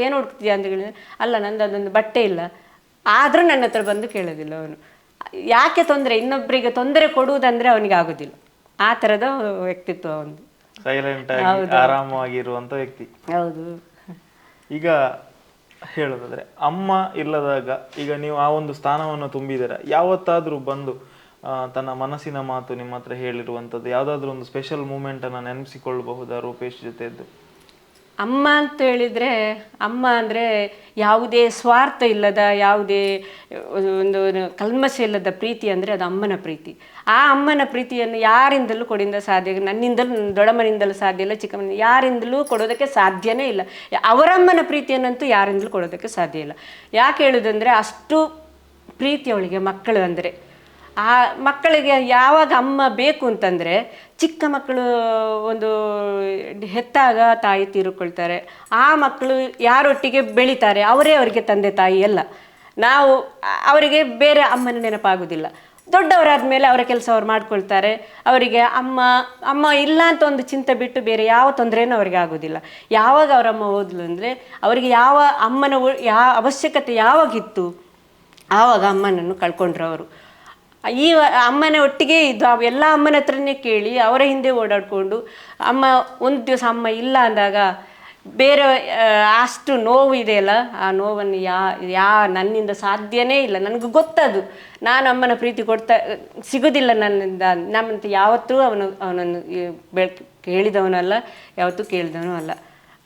ಏನು ಹುಡುಕ್ತೀಯಾ ಅಂತ ಕೇಳಿದ್ರೆ, ಅಲ್ಲ ನಂದು ಅದೊಂದು ಬಟ್ಟೆ ಇಲ್ಲ. ಆದರೂ ನನ್ನ ಹತ್ರ ಬಂದು ಕೇಳೋದಿಲ್ಲ ಅವನು. ಯಾಕೆ ತೊಂದರೆ? ಇನ್ನೊಬ್ಬರಿಗೆ ತೊಂದರೆ ಕೊಡುವುದಂದರೆ ಅವನಿಗೆ ಆಗೋದಿಲ್ಲ. ಆ ಥರದ ವ್ಯಕ್ತಿತ್ವ ಅವನು. ಸೈಲೆಂಟ್ ಆಗಿ ಆರಾಮವಾಗಿರುವಂತ ವ್ಯಕ್ತಿ. ಹೌದು. ಈಗ ಹೇಳೋದಾದ್ರೆ, ಅಮ್ಮ ಇಲ್ಲದಾಗ ಈಗ ನೀವು ಆ ಒಂದು ಸ್ಥಾನವನ್ನು ತುಂಬಿದ್ದೀರ. ಯಾವತ್ತಾದ್ರೂ ಬಂದು ತನ್ನ ಮನಸ್ಸಿನ ಮಾತು ನಿಮ್ಮ ಹತ್ರ ಹೇಳಿರುವಂಥದ್ದು ಯಾವುದಾದ್ರೂ ಒಂದು ಸ್ಪೆಷಲ್ ಮೂಮೆಂಟ್ ಅನ್ನ ನೆನಪಿಸಿಕೊಳ್ಳಬಹುದಾ ರೂಪೇಶ್ ಜೊತೆದ್ದು? ಅಮ್ಮ ಅಂತ ಹೇಳಿದರೆ, ಅಮ್ಮ ಅಂದರೆ ಯಾವುದೇ ಸ್ವಾರ್ಥ ಇಲ್ಲದ, ಯಾವುದೇ ಒಂದು ಕಲ್ಮಶ ಇಲ್ಲದ ಪ್ರೀತಿ ಅಂದರೆ ಅದು ಅಮ್ಮನ ಪ್ರೀತಿ. ಆ ಅಮ್ಮನ ಪ್ರೀತಿಯನ್ನು ಯಾರಿಂದಲೂ ಕೊಡಿಂದ ಸಾಧ್ಯ, ನನ್ನಿಂದಲೂ ದೊಡ್ಡಮ್ಮನಿಂದಲೂ ಸಾಧ್ಯ ಇಲ್ಲ, ಚಿಕ್ಕಮ್ಮನ ಯಾರಿಂದಲೂ ಕೊಡೋದಕ್ಕೆ ಸಾಧ್ಯನೇ ಇಲ್ಲ. ಅವರಮ್ಮನ ಪ್ರೀತಿಯನ್ನಂತೂ ಯಾರಿಂದಲೂ ಕೊಡೋದಕ್ಕೆ ಸಾಧ್ಯ ಇಲ್ಲ. ಯಾಕೆ ಹೇಳೋದಂದರೆ, ಅಷ್ಟು ಪ್ರೀತಿ ಅವಳಿಗೆ ಮಕ್ಕಳು ಅಂದರೆ. ಆ ಮಕ್ಕಳಿಗೆ ಯಾವಾಗ ಅಮ್ಮ ಬೇಕು ಅಂತಂದರೆ, ಚಿಕ್ಕ ಮಕ್ಕಳು ಒಂದು ಹೆತ್ತಾಗ ತಾಯಿ ತೀರಿಕೊಳ್ತಾರೆ. ಆ ಮಕ್ಕಳು ಯಾರೊಟ್ಟಿಗೆ ಬೆಳೀತಾರೆ ಅವರೇ ಅವರಿಗೆ ತಂದೆ ತಾಯಿ ಎಲ್ಲ. ನಾವು ಅವರಿಗೆ ಬೇರೆ ಅಮ್ಮನ ನೆನಪಾಗೋದಿಲ್ಲ. ದೊಡ್ಡವರಾದ ಮೇಲೆ ಅವರ ಕೆಲಸ ಅವ್ರು ಮಾಡ್ಕೊಳ್ತಾರೆ. ಅವರಿಗೆ ಅಮ್ಮ ಇಲ್ಲ ಅಂತ ಒಂದು ಚಿಂತೆ ಬಿಟ್ಟು ಬೇರೆ ಯಾವ ತೊಂದರೆನೂ ಅವರಿಗೆ ಆಗೋದಿಲ್ಲ. ಯಾವಾಗ ಅವರಮ್ಮ ಹೋದ್ಲು ಅಂದರೆ, ಅವರಿಗೆ ಯಾವ ಅಮ್ಮನ ಅವಶ್ಯಕತೆ ಯಾವಾಗಿತ್ತು ಆವಾಗ ಅಮ್ಮನನ್ನು ಕಳ್ಕೊಂಡ್ರು ಅವರು. ಈ ಅಮ್ಮನ ಒಟ್ಟಿಗೆ ಇದ್ದು ಎಲ್ಲ ಅಮ್ಮನ ಹತ್ರನೇ ಕೇಳಿ ಅವರ ಹಿಂದೆ ಓಡಾಡಿಕೊಂಡು, ಒಂದು ದಿವಸ ಅಮ್ಮ ಇಲ್ಲ ಅಂದಾಗ ಬೇರೆ ಅಷ್ಟು ನೋವು ಇದೆಯಲ್ಲ, ಆ ನೋವನ್ನು ನನ್ನಿಂದ ಸಾಧ್ಯನೇ ಇಲ್ಲ. ನನಗೆ ಗೊತ್ತದು, ನಾನು ಅಮ್ಮನ ಪ್ರೀತಿ ಸಿಗೋದಿಲ್ಲ ನನ್ನಿಂದ. ನಮ್ಮಂತ ಯಾವತ್ತೂ ಅವನನ್ನು ಕೇಳಿದವನಲ್ಲ, ಯಾವತ್ತೂ ಕೇಳಿದವನು ಅಲ್ಲ.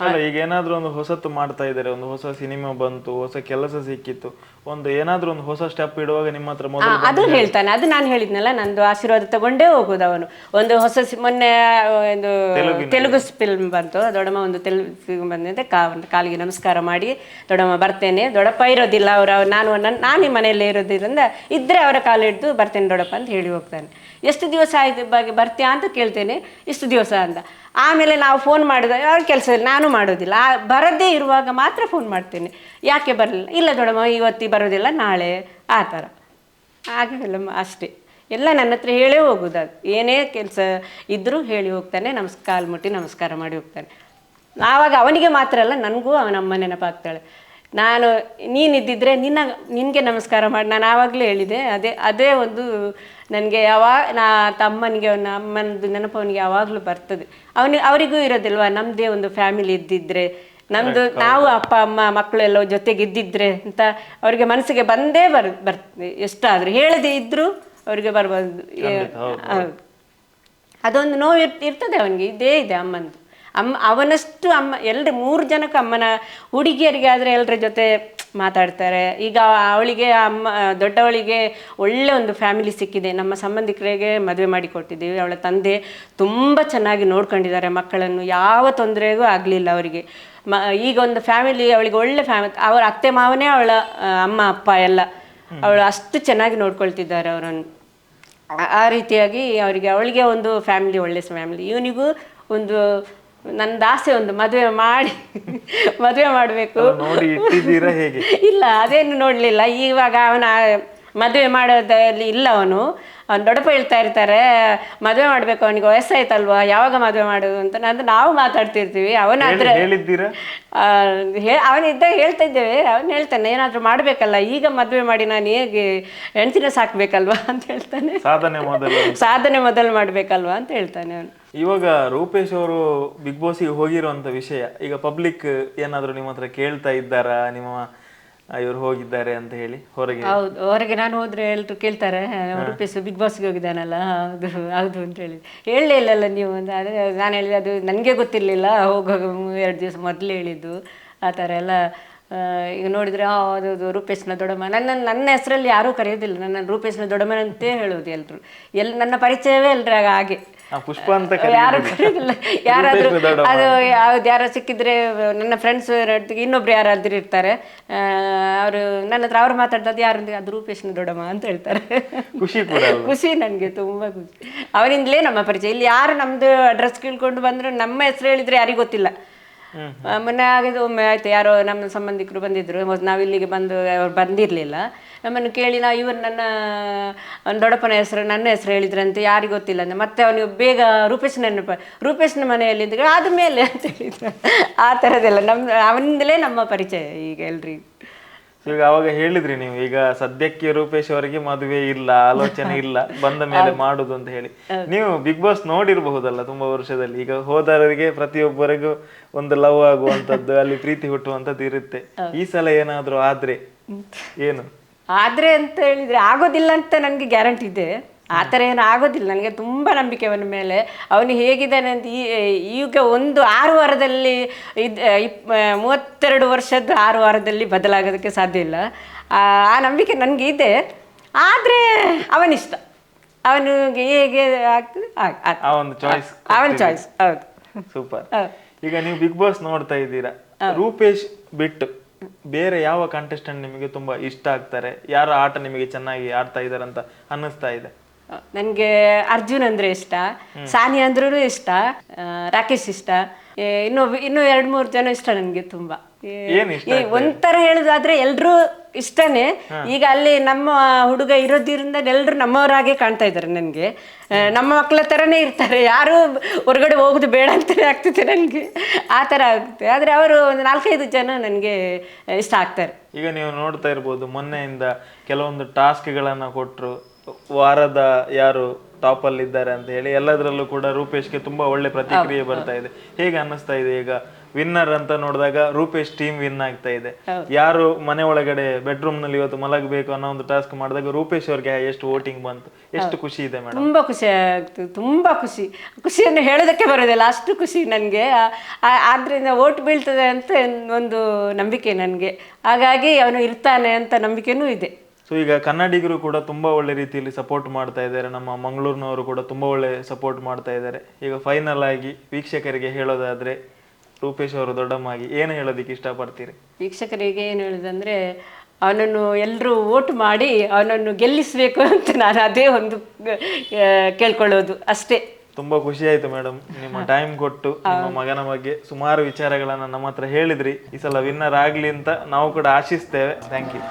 ಅಲ್ಲ, ಈಗ ಏನಾದ್ರೂ ಒಂದು ಹೊಸತು ಮಾಡ್ತಾ ಇದ್ದಾರೆ, ಒಂದು ಹೊಸ ಸಿನಿಮಾ ಬಂತು, ಹೊಸ ಕೆಲಸ ಸಿಕ್ಕಿತ್ತು, ಒಂದು ಏನಾದ್ರೂ ಒಂದು ಹೊಸ ಸ್ಟೆಪ್ ಇಡುವಾಗ ನಿಮ್ಮ ಹತ್ರ ಅದು ಹೇಳ್ತಾನೆ. ಅದು ನಾನು ಹೇಳಿದ್ನಲ್ಲ, ನಂದು ಆಶೀರ್ವಾದ ತಗೊಂಡೇ ಹೋಗೋದು ಅವನು. ಒಂದು ಹೊಸ ಮೊನ್ನೆ ಒಂದು ತೆಲುಗು ಫಿಲ್ಮ್ ಬಂತು, ದೊಡ್ಡಮ್ಮ ಒಂದು ತೆಲುಗು ಫಿಲ್ಮ್ ಬಂದಿದೆ. ಕಾಲಿಗೆ ನಮಸ್ಕಾರ ಮಾಡಿ ದೊಡ್ಡಮ್ಮ ಬರ್ತೇನೆ, ದೊಡ್ಡಪ್ಪ ಇರೋದಿಲ್ಲ, ನಾನು ಮನೆಯಲ್ಲೇ ಇರೋದ್ರಿಂದ ಇದ್ದರೆ ಅವರ ಕಾಲು ಹಿಡಿದು ಬರ್ತೇನೆ ದೊಡ್ಡಪ್ಪ ಅಂತ ಹೇಳಿ ಹೋಗ್ತಾನೆ. ಎಷ್ಟು ದಿವಸ ಆಯ್ತು ಬರ್ತೀಯಾ ಅಂತ ಕೇಳ್ತೇನೆ, ಇಷ್ಟು ದಿವಸ ಅಂತ. ಆಮೇಲೆ ನಾವು ಫೋನ್ ಮಾಡಿದಾಗ ಅವ್ರ ಕೆಲಸದಲ್ಲಿ ನಾನು ಮಾಡೋದಿಲ್ಲ. ಬರದೇ ಇರುವಾಗ ಮಾತ್ರ ಫೋನ್ ಮಾಡ್ತೇನೆ, ಯಾಕೆ ಬರಲಿಲ್ಲ? ಇಲ್ಲ ದೊಡ್ಡಮ್ಮ ಇವತ್ತಿ ಬರೋದಿಲ್ಲ, ನಾಳೆ, ಆ ಥರ. ಹಾಗೆಲ್ಲ ಅಷ್ಟೇ, ಎಲ್ಲ ನನ್ನ ಹತ್ರ ಹೇಳೇ ಹೋಗೋದು. ಅದು ಏನೇ ಕೆಲಸ ಇದ್ದರೂ ಹೇಳಿ ಹೋಗ್ತಾನೆ, ಕಾಲು ಮುಟ್ಟಿ ನಮಸ್ಕಾರ ಮಾಡಿ ಹೋಗ್ತಾನೆ. ಆವಾಗ ಅವನಿಗೆ ಮಾತ್ರ ಅಲ್ಲ, ನನಗೂ ಅವನಮ್ಮ ನೆನಪಾಗ್ತಾಳೆ. ನೀನಿದ್ದಿದ್ರೆ ನಿನಗೆ ನಮಸ್ಕಾರ ಮಾಡಿ ನಾನು ಆವಾಗಲೇ ಹೇಳಿದೆ. ಅದೇ ಒಂದು ನನಗೆ ತಮ್ಮನಿಗೆ ಅಮ್ಮನದು ನೆನಪು ಅವನಿಗೆ ಯಾವಾಗಲೂ ಬರ್ತದೆ. ಅವರಿಗೂ ಇರೋದಿಲ್ವ, ನಮ್ಮದೇ ಒಂದು ಫ್ಯಾಮಿಲಿ ಇದ್ದಿದ್ರೆ, ನಾವು ಅಪ್ಪ ಅಮ್ಮ ಮಕ್ಕಳು ಎಲ್ಲ ಜೊತೆಗಿದ್ದಿದ್ರೆ ಅಂತ ಅವರಿಗೆ ಮನಸ್ಸಿಗೆ ಬಂದೇ ಬರ್ತದೆ. ಎಷ್ಟಾದರೂ ಹೇಳದೇ ಇದ್ದರೂ ಅವರಿಗೆ ಬರ್ಬೋದು. ಅದೊಂದು ನೋವು ಇರ್ತದೆ ಅವನಿಗೆ. ಇದೇ ಇದೆ ಅಮ್ಮನದು. ಅವನಷ್ಟು ಎಲ್ಲರೂ 3 ಜನಕ್ಕೂ ಅಮ್ಮನ ಹುಡುಗಿಯರಿಗೆ ಆದರೆ ಎಲ್ಲರ ಜೊತೆ ಮಾತಾಡ್ತಾರೆ. ಈಗ ಅವಳಿಗೆ ದೊಡ್ಡವಳಿಗೆ ಒಳ್ಳೆ ಒಂದು ಫ್ಯಾಮಿಲಿ ಸಿಕ್ಕಿದೆ. ನಮ್ಮ ಸಂಬಂಧಿಕರಿಗೆ ಮದುವೆ ಮಾಡಿ ಕೊಟ್ಟಿದ್ದೀವಿ. ಅವಳ ತಂದೆ ತುಂಬ ಚೆನ್ನಾಗಿ ನೋಡ್ಕೊಂಡಿದ್ದಾರೆ ಮಕ್ಕಳನ್ನು, ಯಾವ ತೊಂದರೆಗೂ ಆಗಲಿಲ್ಲ ಅವರಿಗೆ. ಈಗ ಒಂದು ಫ್ಯಾಮಿಲಿ, ಅವಳಿಗೆ ಒಳ್ಳೆ ಫ್ಯಾಮಿಲಿ, ಅವರ ಅತ್ತೆ ಮಾವನೇ ಅವಳ ಅಮ್ಮ ಅಪ್ಪ ಎಲ್ಲ. ಅವಳು ಅಷ್ಟು ಚೆನ್ನಾಗಿ ನೋಡ್ಕೊಳ್ತಿದ್ದಾರೆ ಅವರನ್ನು. ಆ ರೀತಿಯಾಗಿ ಅವಳಿಗೆ ಒಂದು ಫ್ಯಾಮಿಲಿ, ಒಳ್ಳೆ ಫ್ಯಾಮಿಲಿ. ಇವನಿಗೂ ಒಂದು ನನ್ನ ಆಸೆ, ಒಂದು ಮದುವೆ ಮಾಡಬೇಕು. ನೋಡಿ ಇಟ್ಟಿದ್ದೀರಾ ಹೇಗೆ? ಇಲ್ಲ, ಅದೇನು ನೋಡಲಿಲ್ಲ. ಇವಾಗ ಮದುವೆ ಮಾಡೋದಲ್ಲಿ ಇಲ್ಲ ಅವನು ದೊಡ್ಡಪ್ಪ ಹೇಳ್ತಾ ಇರ್ತಾರೆ, ಮದುವೆ ಮಾಡಬೇಕು ಅವನಿಗೆ ವಯಸ್ಸಾಯ್ತಲ್ವಾ, ಯಾವಾಗ ಮದುವೆ ಮಾಡೋದು ಅಂತ ನಾವು ಮಾತಾಡ್ತಿರ್ತೀವಿ. ಅವನಾದ್ರೆ ಹೇಳಿದ್ದೀರಾ? ಅವನಿದ್ದಾಗ ಹೇಳ್ತಾ ಇದ್ದೇವೆ. ಅವನು ಹೇಳ್ತಾನೆ, ಏನಾದರೂ ಮಾಡಬೇಕಲ್ಲ, ಈಗ ಮದುವೆ ಮಾಡಿ ನಾನು ಹೇಗೆ ಹೆಂಡ್ತಿನ ಸಾಕ್ಬೇಕಲ್ವಾ ಅಂತ ಹೇಳ್ತಾನೆ. ಸಾಧನೆ ಮೊದಲು ಮಾಡಬೇಕಲ್ವಾ ಅಂತ ಹೇಳ್ತಾನೆ ಅವನು. ಇವಾಗ ರೂಪೇಶ್ ಅವರು ಬಿಗ್ ಬಾಸ್ಗೆ ಹೋಗಿರುವಂತ ವಿಷಯ ಈಗ ಪಬ್ಲಿಕ್ ಏನಾದ್ರು ನಿಮ್ಮ ಹತ್ರ ಕೇಳ್ತಾ ಇದ್ದಾರಾ, ನಿಮ್ಮ ಇವ್ರು ಹೋಗಿದ್ದಾರೆ ಅಂತ ಹೇಳಿ ಹೊರಗೆ? ಹೌದು, ಹೊರಗೆ ನಾನು ಹೋದ್ರೆ ಎಲ್ರು ಕೇಳ್ತಾರೆ, ರೂಪೇಶ್ ಬಿಗ್ ಬಾಸ್ಗೆ ಹೋಗಿದ್ದಾನಲ್ಲ. ಹೌದು ಹೌದು ಅಂತ ಹೇಳಿ ಹೇಳಲೇ ಇಲ್ಲಲ್ಲ ನೀವು ಅಂತ. ಅದೇ ನಾನು ಹೇಳಿದೆ, ಅದು ನನಗೆ ಗೊತ್ತಿರಲಿಲ್ಲ, ಹೋಗುವಾಗ 2 ದಿವಸ ಮೊದಲು ಹೇಳಿದ್ದು ಆ ಥರ ಎಲ್ಲ. ಈಗ ನೋಡಿದರೆ ಅದು ರೂಪೇಶ್ನ ದೊಡ್ಡಮ್ಮ, ನನ್ನ ಹೆಸರಲ್ಲಿ ಯಾರೂ ಕರೆಯೋದಿಲ್ಲ, ನನ್ನ ರೂಪೇಶ್ನ ದೊಡ್ಡಮ್ಮನಂತೇ ಹೇಳೋದು ಎಲ್ಲರೂ. ನನ್ನ ಪರಿಚಯವೇ ಎಲ್ರಾಗ ಹಾಗೆ, ಪುಷ್ಪ ಅಂತ ಯಾರು ಕರೆಯೋದಿಲ್ಲ. ಯಾರಾದರೂ ಅದು ಯಾರೋ ಸಿಕ್ಕಿದ್ರೆ ನನ್ನ ಫ್ರೆಂಡ್ಸ್ ಇನ್ನೊಬ್ರು ಯಾರಾದ್ರೂ ಇರ್ತಾರೆ, ಅವರು ನನ್ನ ಹತ್ರ ಅವ್ರು ಮಾತಾಡ್ತದ್ದು ಯಾರು, ಅದು ರೂಪೇಶ್ನ ದೊಡ್ಡಮ್ಮ ಅಂತ ಹೇಳ್ತಾರೆ. ಖುಷಿ ನನಗೆ, ತುಂಬ ಖುಷಿ. ಅವನಿಂದಲೇ ನಮ್ಮ ಪರಿಚಯ. ಇಲ್ಲಿ ಯಾರು ನಮ್ಮದು ಅಡ್ರೆಸ್ ಕೇಳ್ಕೊಂಡು ಬಂದರೂ ನಮ್ಮ ಹೆಸರು ಹೇಳಿದರೆ ಯಾರಿಗೂ ಗೊತ್ತಿಲ್ಲ. ಮೊನ್ನೆ ಆಗಿದ್ದು ಒಮ್ಮೆ ಆಯ್ತು, ಯಾರೋ ನಮ್ಮ ಸಂಬಂಧಿಕರು ಬಂದಿದ್ರು, ನಾವು ಇಲ್ಲಿಗೆ ಬಂದು ಅವ್ರು ಬಂದಿರಲಿಲ್ಲ. ನಮ್ಮನ್ನು ಕೇಳಿ ಇವರು ನನ್ನ ದೊಡ್ಡಪ್ಪನ ಹೆಸರು ನನ್ನ ಹೆಸರು ಹೇಳಿದ್ರಂತೆ, ಯಾರಿಗೂ ಗೊತ್ತಿಲ್ಲ ಅಂತ. ಮತ್ತೆ ಅವನಿಗೆ ಬೇಗ ರೂಪೇಶ್ನ ಮನೆಯಲ್ಲಿ ಆದಮೇಲೆ ಅಂತ ಹೇಳಿದ್ರು. ಆ ಥರದ್ದೆಲ್ಲ ಅವನಿಂದಲೇ ನಮ್ಮ ಪರಿಚಯ ಈಗ ಎಲ್ರಿಗೂ. ಈಗ ಅವಾಗ ಹೇಳಿದ್ರಿ ನೀವು, ಈಗ ಸದ್ಯಕ್ಕೆ ರೂಪೇಶ್ ಅವರಿಗೆ ಮದುವೆ ಇಲ್ಲ, ಆಲೋಚನೆ ಇಲ್ಲ, ಬಂದ ಮೇಲೆ ಮಾಡುದು ಅಂತ ಹೇಳಿ. ನೀವು ಬಿಗ್ ಬಾಸ್ ನೋಡಿರಬಹುದಲ್ಲ ತುಂಬಾ ವರ್ಷದಲ್ಲಿ. ಈಗ ಹೋದವರಿಗೆ ಪ್ರತಿಯೊಬ್ಬರಿಗೂ ಒಂದು ಲವ್ ಆಗುವಂತದ್ದು, ಅಲ್ಲಿ ಪ್ರೀತಿ ಹುಟ್ಟುವಂತದ್ದು ಇರುತ್ತೆ. ಈ ಸಲ ಏನಾದ್ರು ಆದ್ರೆ ಏನು? ಆದ್ರೆ ಅಂತ ಹೇಳಿದ್ರೆ ಆಗೋದಿಲ್ಲ ಅಂತ ನನಗೆ ಗ್ಯಾರಂಟಿ ಇದೆ. ಆ ಥರ ಏನು ಆಗೋದಿಲ್ಲ, ನನಗೆ ತುಂಬ ನಂಬಿಕೆ ಅವನ ಮೇಲೆ. ಅವನು ಹೇಗಿದ್ದಾನೆ ಅಂತ ಈಗ ಒಂದು 6 ವಾರದಲ್ಲಿ 32 ವರ್ಷದ 6 ವಾರದಲ್ಲಿ ಬದಲಾಗೋದಕ್ಕೆ ಸಾಧ್ಯ ಇಲ್ಲ. ಆ ನಂಬಿಕೆ ನನಗೆ ಇದೆ. ಆದರೆ ಅವನಿಷ್ಟ, ಅವನಿಗೆ ಹೇಗೆ ಆಗ್ತದೆ ಅವನ ಚಾಯ್ಸ್. ಹೌದು, ಸೂಪರ್. ಈಗ ನೀವು ಬಿಗ್ ಬಾಸ್ ನೋಡ್ತಾ ಇದ್ದೀರಾ, ರೂಪೇಶ್ ಬಿಟ್ಟು ಬೇರೆ ಯಾವ ಕಂಟೆಸ್ಟೆಂಟ್ ನಿಮಗೆ ತುಂಬಾ ಇಷ್ಟ ಆಗ್ತಾರೆ? ಯಾರ ಆಟ ನಿಮಗೆ ಚೆನ್ನಾಗಿ ಆಡ್ತಾ ಇದಾರೆ ಅಂತ ಅನ್ನಿಸ್ತಾ ಇದೆ? ನನಗೆ ಅರ್ಜುನ್ ಅಂದ್ರೆ ಇಷ್ಟ, ಸಾನಿಯಾ ಅಂದ್ರೂ ಇಷ್ಟ, ರಾಕೇಶ್ ಇಷ್ಟ, ಇನ್ನು 2-3 ಜನ ಇಷ್ಟ ನನಗೆ ತುಂಬಾ. ಒಂಥರ ಹೇಳುದಾದ್ರೆ ಎಲ್ರೂ ಇಷ್ಟನೇ. ಈಗ ಅಲ್ಲಿ ನಮ್ಮ ಹುಡುಗ ಇರೋದ್ರಿಂದ ಎಲ್ರು ನಮ್ಮವರಾಗೆ ಕಾಣ್ತಾ ಇದ್ದಾರೆ ನನಗೆ. ನಮ್ಮ ಮಕ್ಕಳ ಥರನೇ ಇರ್ತಾರೆ, ಯಾರು ಹೊರಗಡೆ ಹೋಗುದು ಬೇಡ ಅಂತಲೇ ಆಗ್ತಿದೆ ನನಗೆ. ಆ ಥರ ಆಗುತ್ತೆ. ಆದರೆ ಅವರು ಒಂದು 4-5 ಜನ ನನಗೆ ಇಷ್ಟ ಆಗ್ತಾರೆ. ಈಗ ನೀವು ನೋಡ್ತಾ ಇರ್ಬೋದು, ಮೊನ್ನೆಯಿಂದ ಕೆಲವೊಂದು ಟಾಸ್ಕ್ಗಳನ್ನು ಕೊಟ್ಟರು, ವಾರದ ಯಾರು ಟಾಪ್ ಅಲ್ಲಿ ಇದ್ದಾರೆ ಅಂತ ಹೇಳಿ ಎಲ್ಲದರಲ್ಲೂ ಕೂಡ ರೂಪೇಶ್ಗೆ ತುಂಬಾ ಒಳ್ಳೆ ಪ್ರತಿಕ್ರಿಯೆ ಬರ್ತಾ ಇದೆ. ಹೇಗೆ ಅನ್ನಿಸ್ತಾ ಇದೆ? ಈಗ ವಿನ್ನರ್ ಅಂತ ನೋಡಿದಾಗ ರೂಪೇಶ್ ಟೀಮ್ ವಿನ್ ಆಗ್ತಾ ಇದೆ. ಯಾರು ಮನೆ ಒಳಗಡೆ ಬೆಡ್ರೂಮ್ ನಲ್ಲಿ ಇವತ್ತು ಮಲಗಬೇಕು ಅನ್ನೋ ಒಂದು ಟಾಸ್ಕ್ ಮಾಡಿದಾಗ ರೂಪೇಶ್ ಅವ್ರಿಗೆ ಎಷ್ಟು ವೋಟಿಂಗ್ ಬಂತು, ಎಷ್ಟು ಖುಷಿ ಇದೆ ಮೇಡಮ್? ತುಂಬಾ ಖುಷಿ ಆಗ್ತದೆ, ತುಂಬಾ ಖುಷಿಯನ್ನು ಹೇಳೋದಕ್ಕೆ ಬರೋದಿಲ್ಲ, ಅಷ್ಟು ಖುಷಿ ನನಗೆ. ಆದ್ರಿಂದ ವೋಟ್ ಬೀಳ್ತದೆ ಅಂತ ಒಂದು ನಂಬಿಕೆ ನನಗೆ, ಹಾಗಾಗಿ ಅವನು ಇರ್ತಾನೆ ಅಂತ ನಂಬಿಕೆನೂ ಇದೆ. ಸೊ ಈಗ ಕನ್ನಡಿಗರು ಕೂಡ ತುಂಬಾ ಒಳ್ಳೆ ರೀತಿಯಲ್ಲಿ ಸಪೋರ್ಟ್ ಮಾಡ್ತಾ ಇದ್ದಾರೆ, ನಮ್ಮ ಮಂಗಳೂರಿನವರು ಕೂಡ ತುಂಬಾ ಒಳ್ಳೆ ಸಪೋರ್ಟ್ ಮಾಡ್ತಾ ಇದ್ದಾರೆ. ಈಗ ಫೈನಲ್ ಆಗಿ ವೀಕ್ಷಕರಿಗೆ ಹೇಳೋದಾದ್ರೆ, ರೂಪೇಶ್ ಅವರು ದೊಡ್ಡಮ್ಮಾಗಿ ಏನು ಹೇಳೋದಕ್ಕೆ ಇಷ್ಟಪಡ್ತೀರಿ? ವೀಕ್ಷಕರಿಗೆ ಏನು ಹೇಳೋದಂದ್ರೆ, ಅವನನ್ನು ಎಲ್ಲರೂ ವೋಟ್ ಮಾಡಿ ಅವನನ್ನು ಗೆಲ್ಲಿಸಬೇಕು ಅಂತ ನಾನು ಅದೇ ಒಂದು ಕೇಳ್ಕೊಳ್ಳೋದು ಅಷ್ಟೇ. ತುಂಬಾ ಖುಷಿ ಆಯ್ತು ಮೇಡಮ್, ನಿಮ್ಮ ಟೈಮ್ ಕೊಟ್ಟು ನಿಮ್ಮ ಮಗನ ಬಗ್ಗೆ ಸುಮಾರು ವಿಚಾರಗಳನ್ನ ನಮ್ಮ ಹತ್ರ ಹೇಳಿದ್ರಿ. ಈ ಸಲ ವಿನ್ನರ್ ಆಗ್ಲಿ ಅಂತ ನಾವು ಕೂಡ ಆಶಿಸ್ತೇವೆ. Thank you.